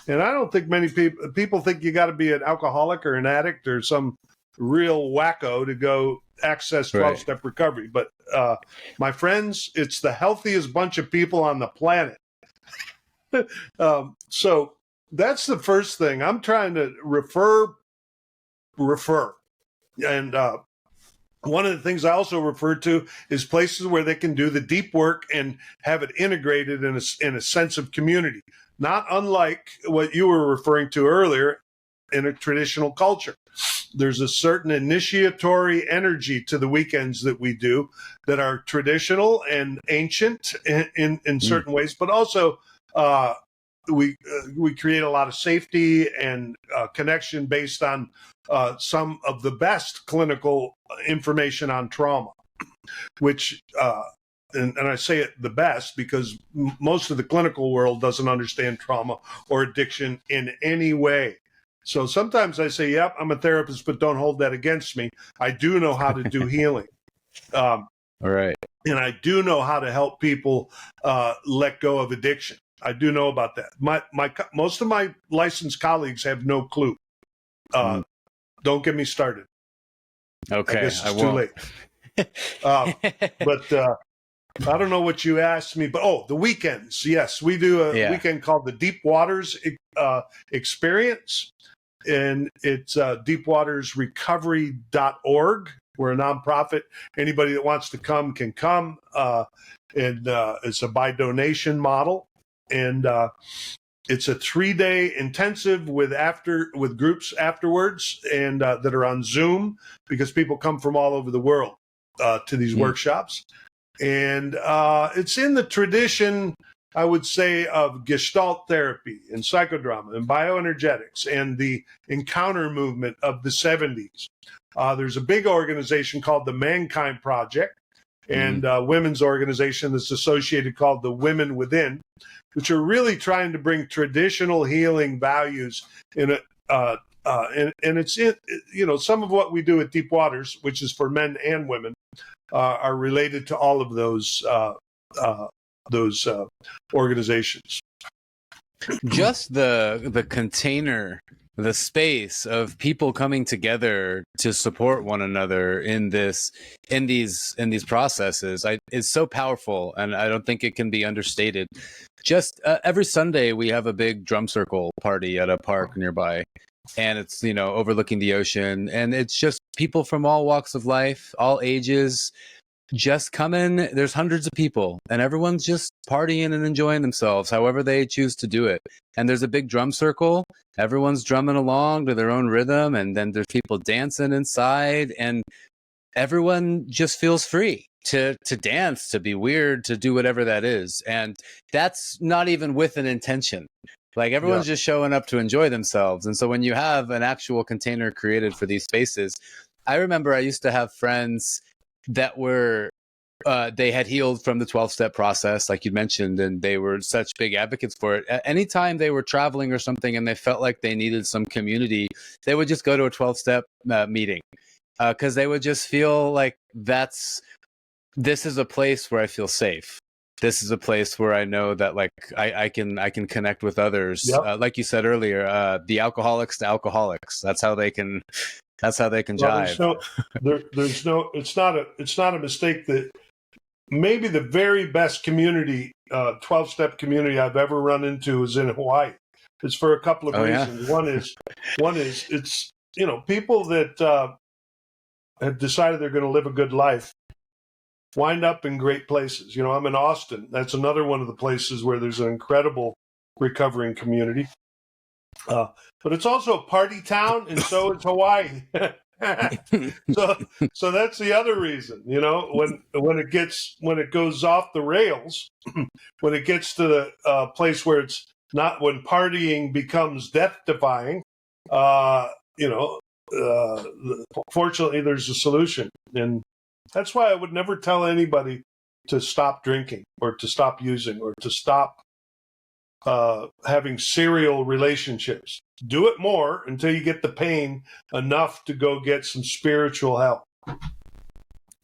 And I don't think many people think you got to be an alcoholic or an addict or some real wacko to go access 12-step recovery. But my friends, it's the healthiest bunch of people on the planet. So that's the first thing. I'm trying to refer. And one of the things I also refer to is places where they can do the deep work and have it integrated in a sense of community. Not unlike what you were referring to earlier, in a traditional culture. There's a certain initiatory energy to the weekends that we do that are traditional and ancient in certain ways, but also we create a lot of safety and connection based on some of the best clinical information on trauma, which and I say it the best because most of the clinical world doesn't understand trauma or addiction in any way. So sometimes I say, yep, I'm a therapist, but don't hold that against me. I do know how to do healing. All right. And I do know how to help people let go of addiction. I do know about that. Most of my licensed colleagues have no clue. Don't get me started. Okay. I guess it's too late. But I don't know what you asked me, but the weekends. Yes, we do a weekend called the Deep Waters Experience, and it's deepwatersrecovery.org. We're a nonprofit. Anybody that wants to come can come, and it's a by donation model, and it's a 3-day intensive with groups afterwards, and that are on Zoom because people come from all over the world to these workshops. And it's in the tradition, I would say, of Gestalt therapy and psychodrama and bioenergetics and the encounter movement of the 70s. There's a big organization called the Mankind Project and a women's organization that's associated called the Women Within, which are really trying to bring traditional healing values in it. And it's some of what we do at Deep Waters, which is for men and women, are related to all of those organizations. Just the container, the space of people coming together to support one another in these processes is so powerful, and I don't think it can be understated. Just every Sunday we have a big drum circle party at a park nearby. And it's, overlooking the ocean, and it's just people from all walks of life, all ages, just come in. There's hundreds of people, and everyone's just partying and enjoying themselves, however they choose to do it. And there's a big drum circle. Everyone's drumming along to their own rhythm, and then there's people dancing inside, and everyone just feels free to dance, to be weird, to do whatever that is. And that's not even with an intention. Like everyone's just showing up to enjoy themselves. And so when you have an actual container created for these spaces, I remember I used to have friends that were, they had healed from the 12-step process, like you mentioned, and they were such big advocates for it. Anytime they were traveling or something and they felt like they needed some community, they would just go to a 12-step meeting because they would just feel like this is a place where I feel safe. This is a place where I know that I can connect with others. Yep. Like you said earlier, the alcoholics to alcoholics. That's how they can jive. It's not a mistake that maybe the very best community, 12-step community I've ever run into is in Hawaii. It's for a couple of reasons. Yeah. One is it's, people that have decided they're going to live a good life wind up in great places. I'm in Austin. That's another one of the places where there's an incredible recovering community. But it's also a party town, and so is Hawaii. So that's the other reason. When it goes off the rails, when it gets to the place where it's not, when partying becomes death-defying, fortunately, there's a solution. And that's why I would never tell anybody to stop drinking or to stop using or to stop having serial relationships. Do it more until you get the pain enough to go get some spiritual help.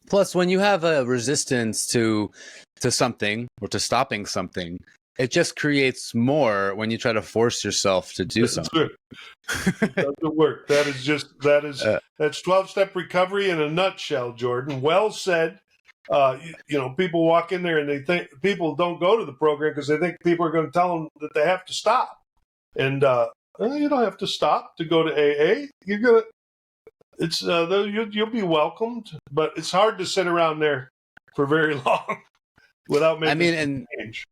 Plus, when you have a resistance to something or to stopping something, it just creates more when you try to force yourself to do something. It doesn't work. That's 12-step recovery in a nutshell, Jordan. Well said. People walk in there and they think people don't go to the program because they think people are going to tell them that they have to stop. And you don't have to stop to go to AA. You'll be welcomed, but it's hard to sit around there for very long without making change.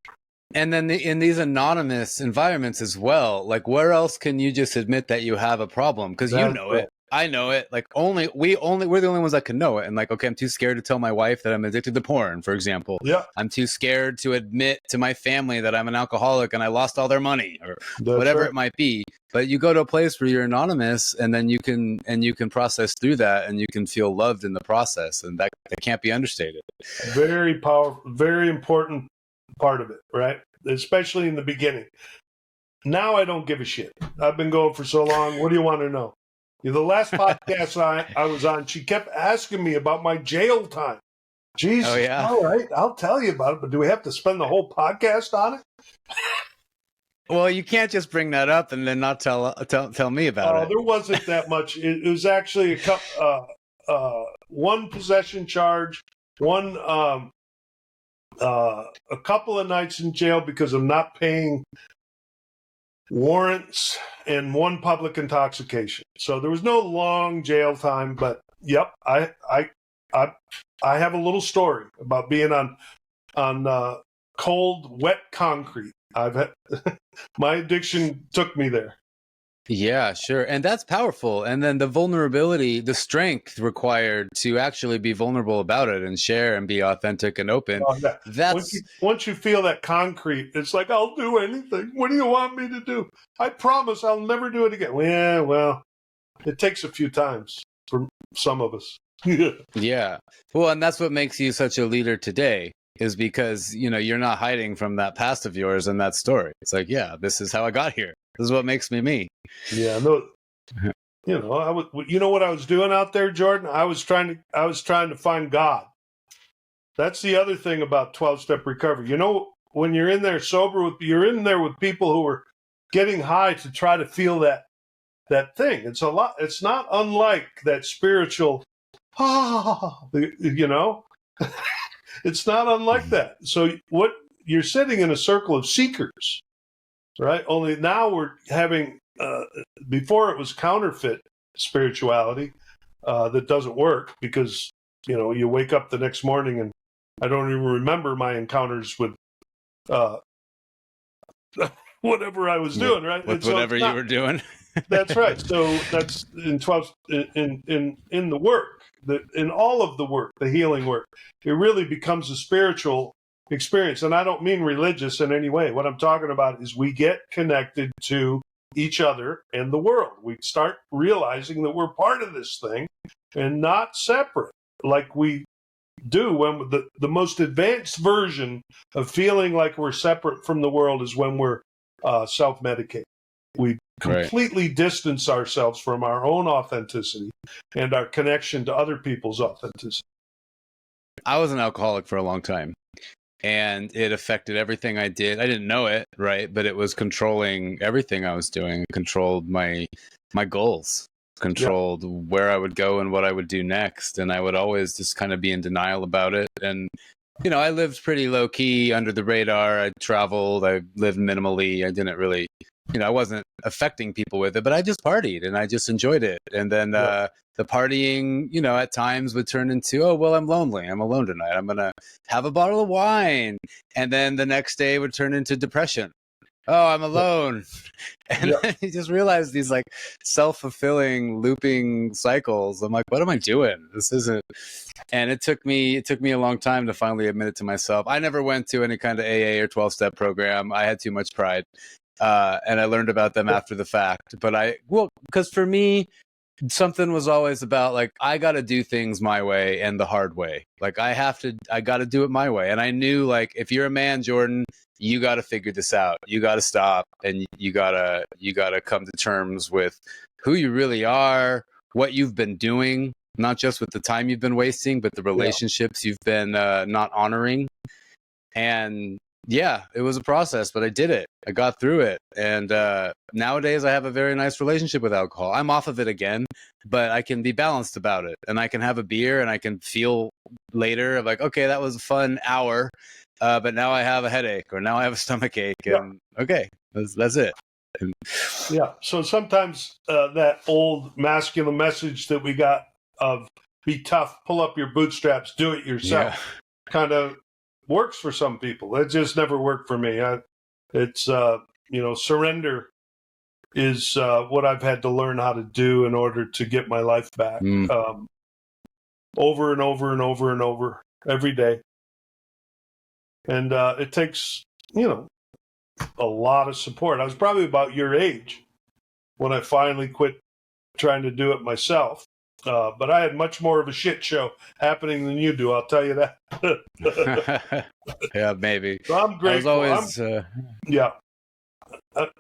And then in these anonymous environments as well, like where else can you just admit that you have a problem? Because you know it, I know it. Like we're the only ones that can know it. And like, okay, I'm too scared to tell my wife that I'm addicted to porn, for example. Yeah. I'm too scared to admit to my family that I'm an alcoholic and I lost all their money or That's whatever right. it might be. But you go to a place where you're anonymous, and then you can process through that, and you can feel loved in the process, and that can't be understated. Very powerful, very important part of it, right? Especially in the beginning. Now I don't give a shit. I've been going for so long. What do you want to know? The last podcast I was on, she kept asking me about my jail time. Jesus, Oh, yeah? all right, I'll tell you about it, but do we have to spend the whole podcast on it? Well, you can't just bring that up and then not tell me about it. There wasn't that much. It was actually one possession charge, one a couple of nights in jail because of not paying warrants, and one public intoxication. So there was no long jail time, but yep, I have a little story about being on cold, wet concrete. I've had my addiction took me there. Yeah, sure. And that's powerful. And then the vulnerability, the strength required to actually be vulnerable about it and share and be authentic and open. That's once you feel that concrete, it's like, I'll do anything. What do you want me to do? I promise I'll never do it again. Yeah, well, it takes a few times for some of us. Yeah. Well, and that's what makes you such a leader today, is because, you're not hiding from that past of yours and that story. It's like, yeah, this is how I got here. This is what makes me me. Yeah, no. You know what I was doing out there, Jordan? I was trying to find God. That's the other thing about 12-step recovery. When you're in there sober, you're in there with people who are getting high to try to feel that thing. It's a lot. It's not unlike that spiritual, It's not unlike that. So you're sitting in a circle of seekers, right? Only now we're having, before it was counterfeit spirituality that doesn't work because, you wake up the next morning and I don't even remember my encounters with whatever I was doing, right? With whatever you were doing. That's right. So that's in 12 in the work, in all of the work, the healing work, it really becomes a spiritual experience. And I don't mean religious in any way. What I'm talking about is we get connected to each other and the world. We start realizing that we're part of this thing and not separate like we do when the most advanced version of feeling like we're separate from the world is when we're self-medicating. We completely distance ourselves from our own authenticity and our connection to other people's authenticity. I was an alcoholic for a long time, and it affected everything I did. I didn't know it, right? But it was controlling everything I was doing. It controlled my goals, controlled where I would go and what I would do next. And I would always just kind of be in denial about it. And, I lived pretty low key under the radar. I traveled, I lived minimally. I didn't really, I wasn't affecting people with it, but I just partied and I just enjoyed it. And then the partying, at times would turn into, oh, well, I'm lonely. I'm alone tonight. I'm going to have a bottle of wine. And then the next day would turn into depression. Oh, I'm alone. And then you just realize these like self-fulfilling looping cycles. I'm like, what am I doing? This isn't. And it took me a long time to finally admit it to myself. I never went to any kind of AA or 12-step program. I had too much pride. And I learned about them after the fact. But because for me, something was always about like, I got to do things my way and the hard way. Like I got to do it my way. And I knew like, if you're a man, Jordan, you got to figure this out. You got to stop and you got to come to terms with who you really are, what you've been doing, not just with the time you've been wasting, but the relationships you've been not honoring. And yeah, it was a process, but I did it. I got through it. And nowadays I have a very nice relationship with alcohol. I'm off of it again, but I can be balanced about it. And I can have a beer and I can feel later of like, okay, that was a fun hour. But now I have a headache or now I have a stomach ache. And okay, that's it. Yeah. So sometimes that old masculine message that we got of be tough, pull up your bootstraps, do it yourself, kind of works for some people. It just never worked for me. Surrender is what I've had to learn how to do in order to get my life back, over and over and over and over every day. And it takes, a lot of support. I was probably about your age when I finally quit trying to do it myself. But I had much more of a shit show happening than you do, I'll tell you that. Yeah, maybe. So I'm grateful. I was always, yeah.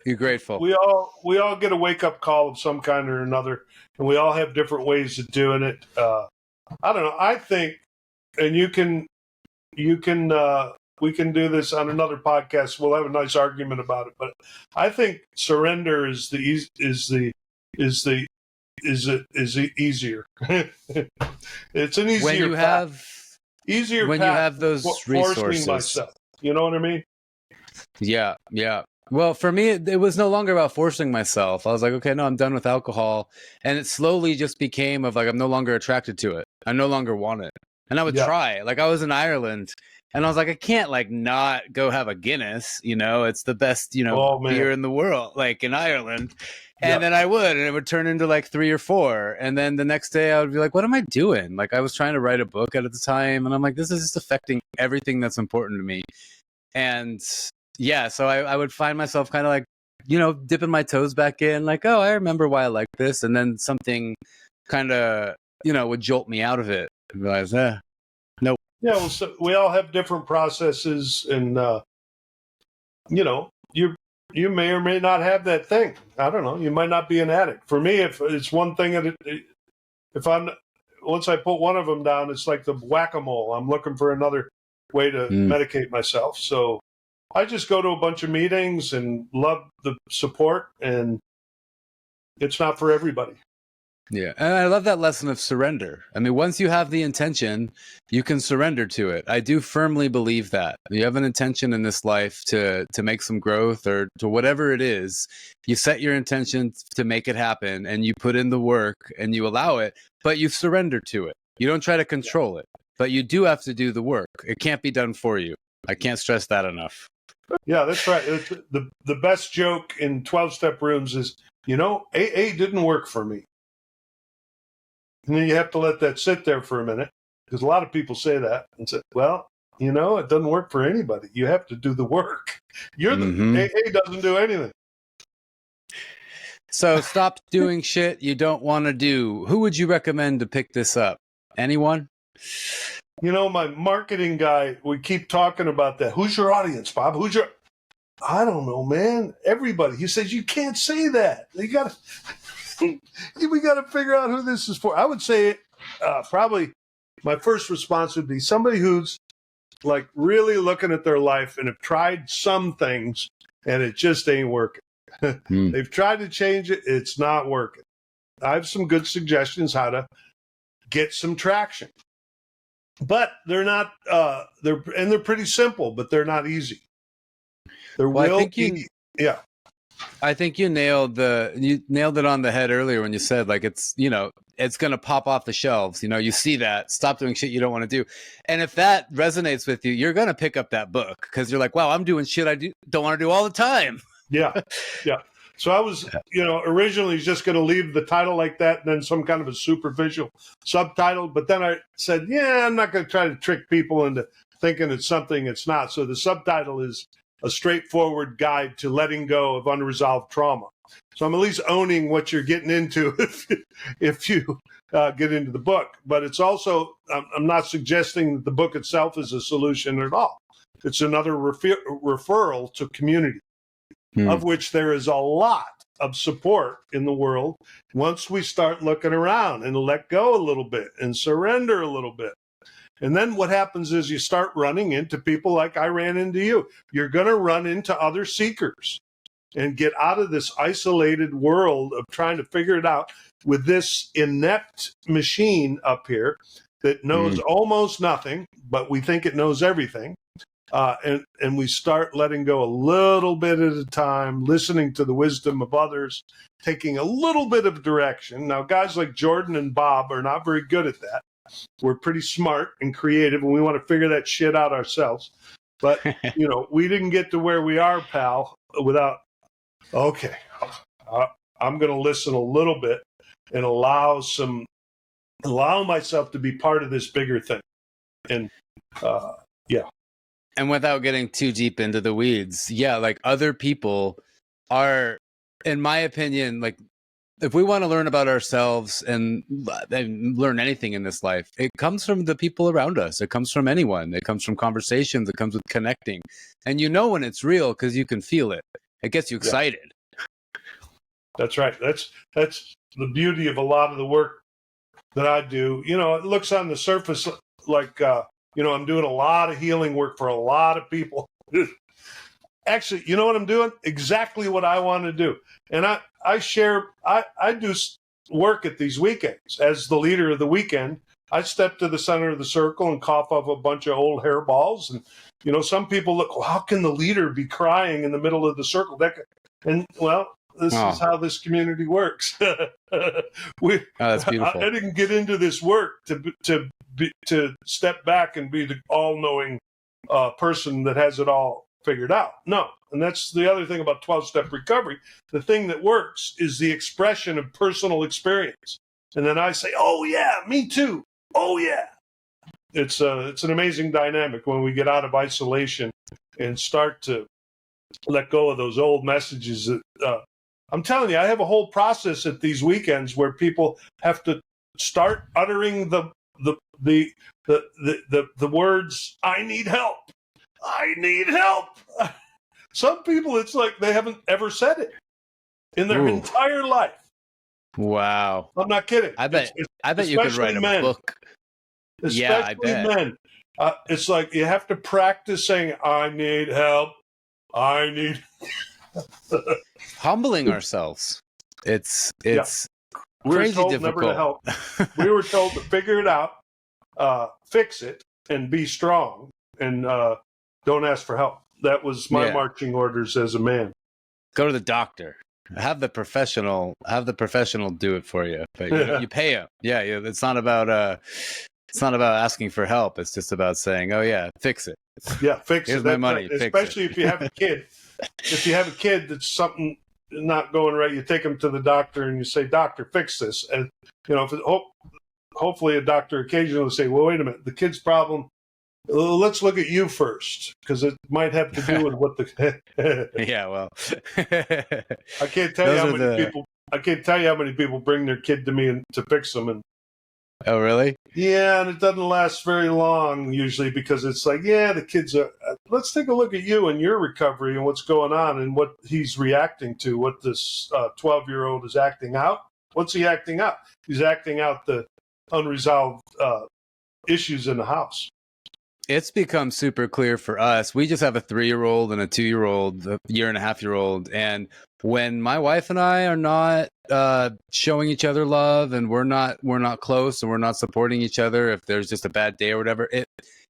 You're grateful. We all get a wake-up call of some kind or another, and we all have different ways of doing it. I don't know. I think, and you can we can do this on another podcast. We'll have a nice argument about it, but I think surrender is easier. It's an easier when you path. Easier when path you have those resources. Forcing myself. You know what I mean? Yeah. Well, for me, it was no longer about forcing myself. I was like, okay, no, I'm done with alcohol. And it slowly just became of like, I'm no longer attracted to it. I no longer want it. And I would try. Like I was in Ireland and I was like, I can't like not go have a Guinness, it's the best, beer in the world, like in Ireland. And then I would, and it would turn into like 3 or 4. And then the next day I would be like, what am I doing? Like I was trying to write a book at the time. And I'm like, this is just affecting everything that's important to me. And yeah, so I would find myself kind of like, dipping my toes back in, like, oh, I remember why I like this. And then something kind of, would jolt me out of it and realize, nope. Yeah, well, so we all have different processes, and, you may or may not have that thing. I don't know. You might not be an addict. For me, if it's one thing that once I put one of them down, it's like the whack-a-mole. I'm looking for another way to medicate myself. So I just go to a bunch of meetings and love the support, and it's not for everybody. Yeah. And I love that lesson of surrender. I mean, once you have the intention, you can surrender to it. I do firmly believe that. You have an intention in this life to make some growth or to whatever it is. You set your intention to make it happen and you put in the work and you allow it, but you surrender to it. You don't try to control it, but you do have to do the work. It can't be done for you. I can't stress that enough. Yeah, that's right. The best joke in 12-step rooms is, AA didn't work for me. And then you have to let that sit there for a minute, because a lot of people say that and say, well, it doesn't work for anybody. You have to do the work. AA doesn't do anything. So stop doing shit you don't want to do. Who would you recommend to pick this up? Anyone? My marketing guy, we keep talking about that. Who's your audience, Bob? I don't know, man. Everybody. He says, you can't say that. We got to figure out who this is for. I would say probably my first response would be somebody who's like really looking at their life and have tried some things and it just ain't working. They've tried to change it. It's not working. I have some good suggestions how to get some traction. But they're not, they're pretty simple, but they're not easy. I think you nailed it on the head earlier when you said like it's going to pop off the shelves. You see that, stop doing shit you don't want to do. And if that resonates with you, you're going to pick up that book because you're like, wow, I'm doing shit I don't want to do all the time. Yeah. So I was, originally just going to leave the title like that and then some kind of a superficial subtitle. But then I said, I'm not going to try to trick people into thinking it's something it's not. So the subtitle is A Straightforward Guide to Letting Go of Unresolved Trauma. So I'm at least owning what you're getting into if you get into the book. But it's also, I'm not suggesting that the book itself is a solution at all. It's another referral to community. Of which there is a lot of support in the world once we start looking around and let go a little bit and surrender a little bit. And then what happens is you start running into people like I ran into you. You're going to run into other seekers and get out of this isolated world of trying to figure it out with this inept machine up here that knows almost nothing, but we think it knows everything. And we start letting go a little bit at a time, listening to the wisdom of others, taking a little bit of direction. Now, guys like Jordan and Bob are not very good at that. we're pretty smart and creative, and we want to figure that shit out ourselves. But, we didn't get to where we are, pal, without, okay, I'm going to listen a little bit and allow myself to be part of this bigger thing. And, And without getting too deep into the weeds, like other people are, in my opinion, like if we want to learn about ourselves and learn anything in this life, it comes from the people around us. It comes from anyone. It comes from conversations. It comes with connecting. And when it's real because you can feel it. It gets you excited. That's right. That's the beauty of a lot of the work that I do. It looks on the surface like, I'm doing a lot of healing work for a lot of people. Actually, you know what I'm doing? Exactly what I want to do. And I do work at these weekends. As the leader of the weekend, I step to the center of the circle and cough up a bunch of old hairballs. And, some people look, well, how can the leader be crying in the middle of the circle? This is how this community works. That's beautiful. I didn't get into this work to step back and be the all-knowing person that has it all figured out. No. And that's the other thing about 12-step recovery. The thing that works is the expression of personal experience. And then I say, oh, yeah, me too. Oh, yeah. It's an amazing dynamic when we get out of isolation and start to let go of those old messages that I'm telling you, I have a whole process at these weekends where people have to start uttering the words, I need help. I need help. Some people, it's like they haven't ever said it in their entire life. Wow. I'm not kidding. I bet you could write a book. Especially men. It's like you have to practice saying, I need help. I need humbling ourselves. It's we were crazy told difficult. Never to help. We were told to figure it out, fix it, and be strong, and don't ask for help. That was my marching orders as a man. Go to the doctor. Have the professional do it for you. But you pay him. Yeah, it's not about asking for help. It's just about saying, "Oh yeah, fix it." Yeah, fix Here's it. my money. Right. Especially if you have a kid. If you have a kid that's something not going right, you take them to the doctor and you say, "Doctor, fix this." And hopefully a doctor occasionally will say, "Well, wait a minute, the kid's problem. Let's look at you first, because it might have to do with what the." Yeah, well, I can't tell you how many people. I can't tell you how many people bring their kid to me to fix them, and oh, really? yeah, and it doesn't last very long usually, because it's like, yeah, the kids are. Let's take a look at you and your recovery and what's going on and what he's reacting to. What this 12-year-old is acting out. What's he acting out? He's acting out the unresolved issues in the house. It's become super clear for us. We just have a 3-year-old and a 2-year-old, a 1.5-year-old. And when my wife and I are not showing each other love, and we're not close, and we're not supporting each other, if there's just a bad day or whatever,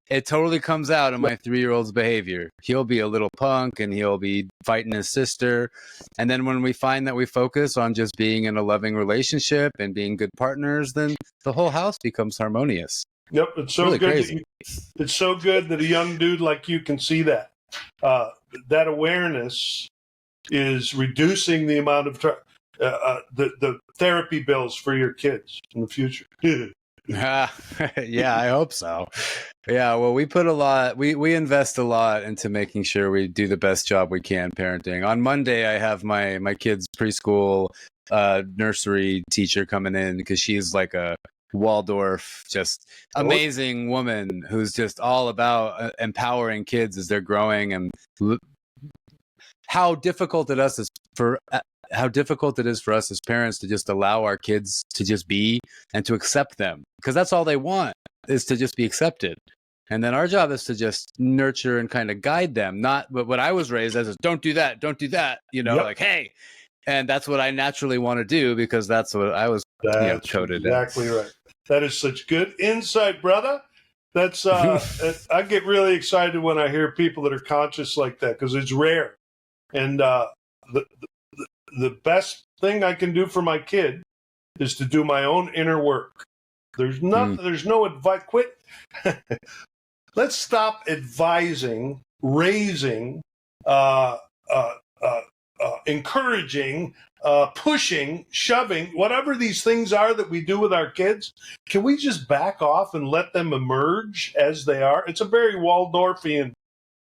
it totally comes out in my 3-year-old's behavior. He'll be a little punk and he'll be fighting his sister. And then when we find that we focus on just being in a loving relationship and being good partners, then the whole house becomes harmonious. Yep, it's so really good. Crazy. It's so good that a young dude like you can see that. That awareness is reducing the amount of the therapy bills for your kids in the future. Yeah, I hope so. Yeah, well, we put a lot, we invest a lot into making sure we do the best job we can parenting. On Monday, I have my kids' preschool nursery teacher coming in, because she's like a Waldorf, just amazing woman who's just all about empowering kids as they're growing, and how difficult it is for us as parents to just allow our kids to just be and to accept them, because that's all they want, is to just be accepted. And then our job is to just nurture and kind of guide them. Not, but what I was raised as is, don't do that, like, hey. And that's what I naturally want to do, because that's what I was coded in. Exactly right. That is such good insight, brother. That's I get really excited when I hear people that are conscious like that, because it's rare. And the best thing I can do for my kid is to do my own inner work. There's no advice. Quit. Let's stop advising, raising, encouraging, pushing, shoving, whatever these things are that we do with our kids. Can we just back off and let them emerge as they are? It's a very Waldorfian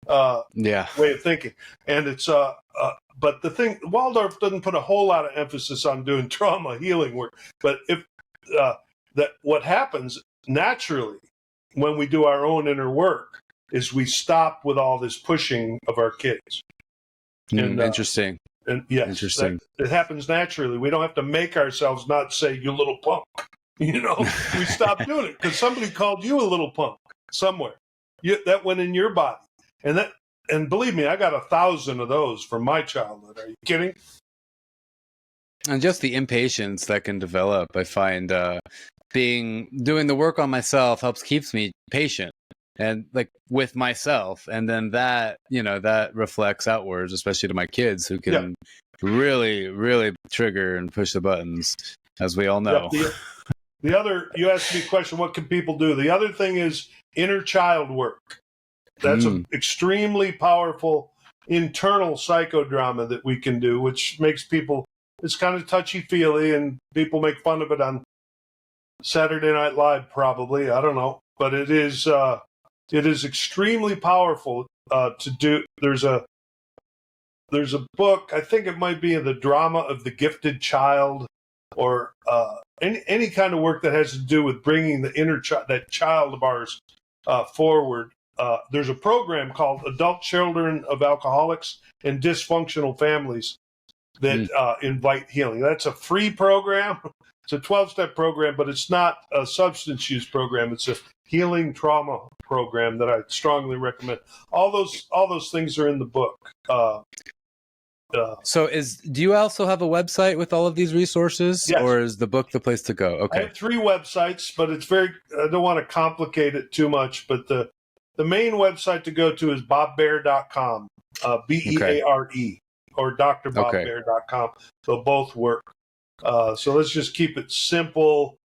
way of thinking. And it's but the thing, Waldorf doesn't put a whole lot of emphasis on doing trauma healing work. But if that what happens naturally when we do our own inner work is we stop with all this pushing of our kids. And, interesting. And yes, interesting. It happens naturally. We don't have to make ourselves not say, you little punk. You know, we stop doing it because somebody called you a little punk somewhere. That went in your body. And believe me, I got 1,000 of those from my childhood. Are you kidding? And just the impatience that can develop, I find doing the work on myself keeps me patient and like with myself. And then that reflects outwards, especially to my kids who can really, really trigger and push the buttons, as we all know. Yeah, the other, you asked me a question, what can people do? The other thing is inner child work. That's an extremely powerful internal psychodrama that we can do, which makes people, it's kind of touchy-feely, and people make fun of it on Saturday Night Live, probably. I don't know. But it is extremely powerful to do. There's a book, I think it might be The Drama of the Gifted Child, or any kind of work that has to do with bringing the inner that child of ours forward. There's a program called Adult Children of Alcoholics and Dysfunctional Families that invite healing. That's a free program. It's a 12-step program, but it's not a substance use program. It's a healing trauma program that I strongly recommend. All those things are in the book. So do you also have a website with all of these resources? Yes. Or is the book the place to go? Okay. I have 3 websites, but it's I don't want to complicate it too much, but the main website to go to is bobbeare.com, Beare, or drbobbeare.com. They'll both work. So let's just keep it simple.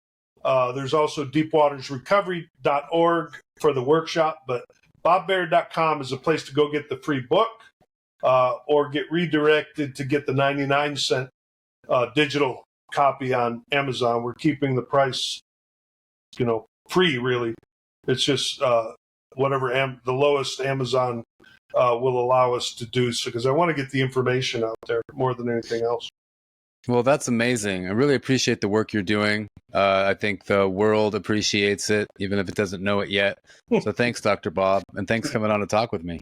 There's also deepwatersrecovery.org for the workshop, but bobbeare.com is a place to go get the free book, or get redirected to get the 99-cent digital copy on Amazon. We're keeping the price, free, really. It's just whatever the lowest Amazon will allow us to do, so because I want to get the information out there more than anything else. Well, that's amazing. I really appreciate the work you're doing. I think the world appreciates it, even if it doesn't know it yet. So thanks, Dr. Bob, and thanks for coming on to talk with me.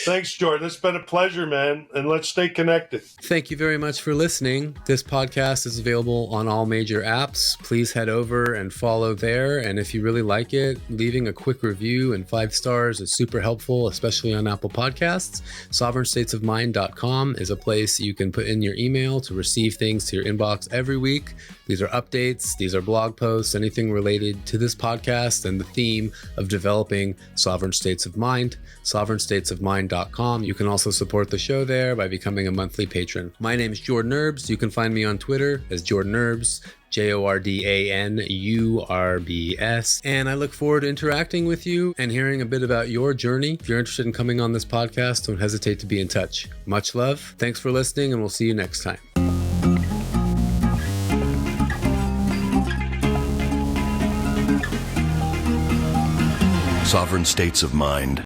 Thanks, Jordan. It's been a pleasure, man, and let's stay connected. Thank you very much for listening. This podcast is available on all major apps. Please head over and follow there. And if you really like it, leaving a quick review and 5 stars is super helpful, especially on Apple Podcasts. SovereignStatesOfMind.com is a place you can put in your email to receive things to your inbox every week. These are updates, these are blog posts, anything related to this podcast and the theme of developing sovereign states of mind. SovereignStatesOfMind.com. You can also support the show there by becoming a monthly patron. My name is Jordan Urbs. You can find me on Twitter as Jordan Urbs, JordanUrbs, and I look forward to interacting with you and hearing a bit about your journey. If you're interested in coming on this podcast, don't hesitate to be in touch. Much love. Thanks for listening, and we'll see you next time. Sovereign states of mind.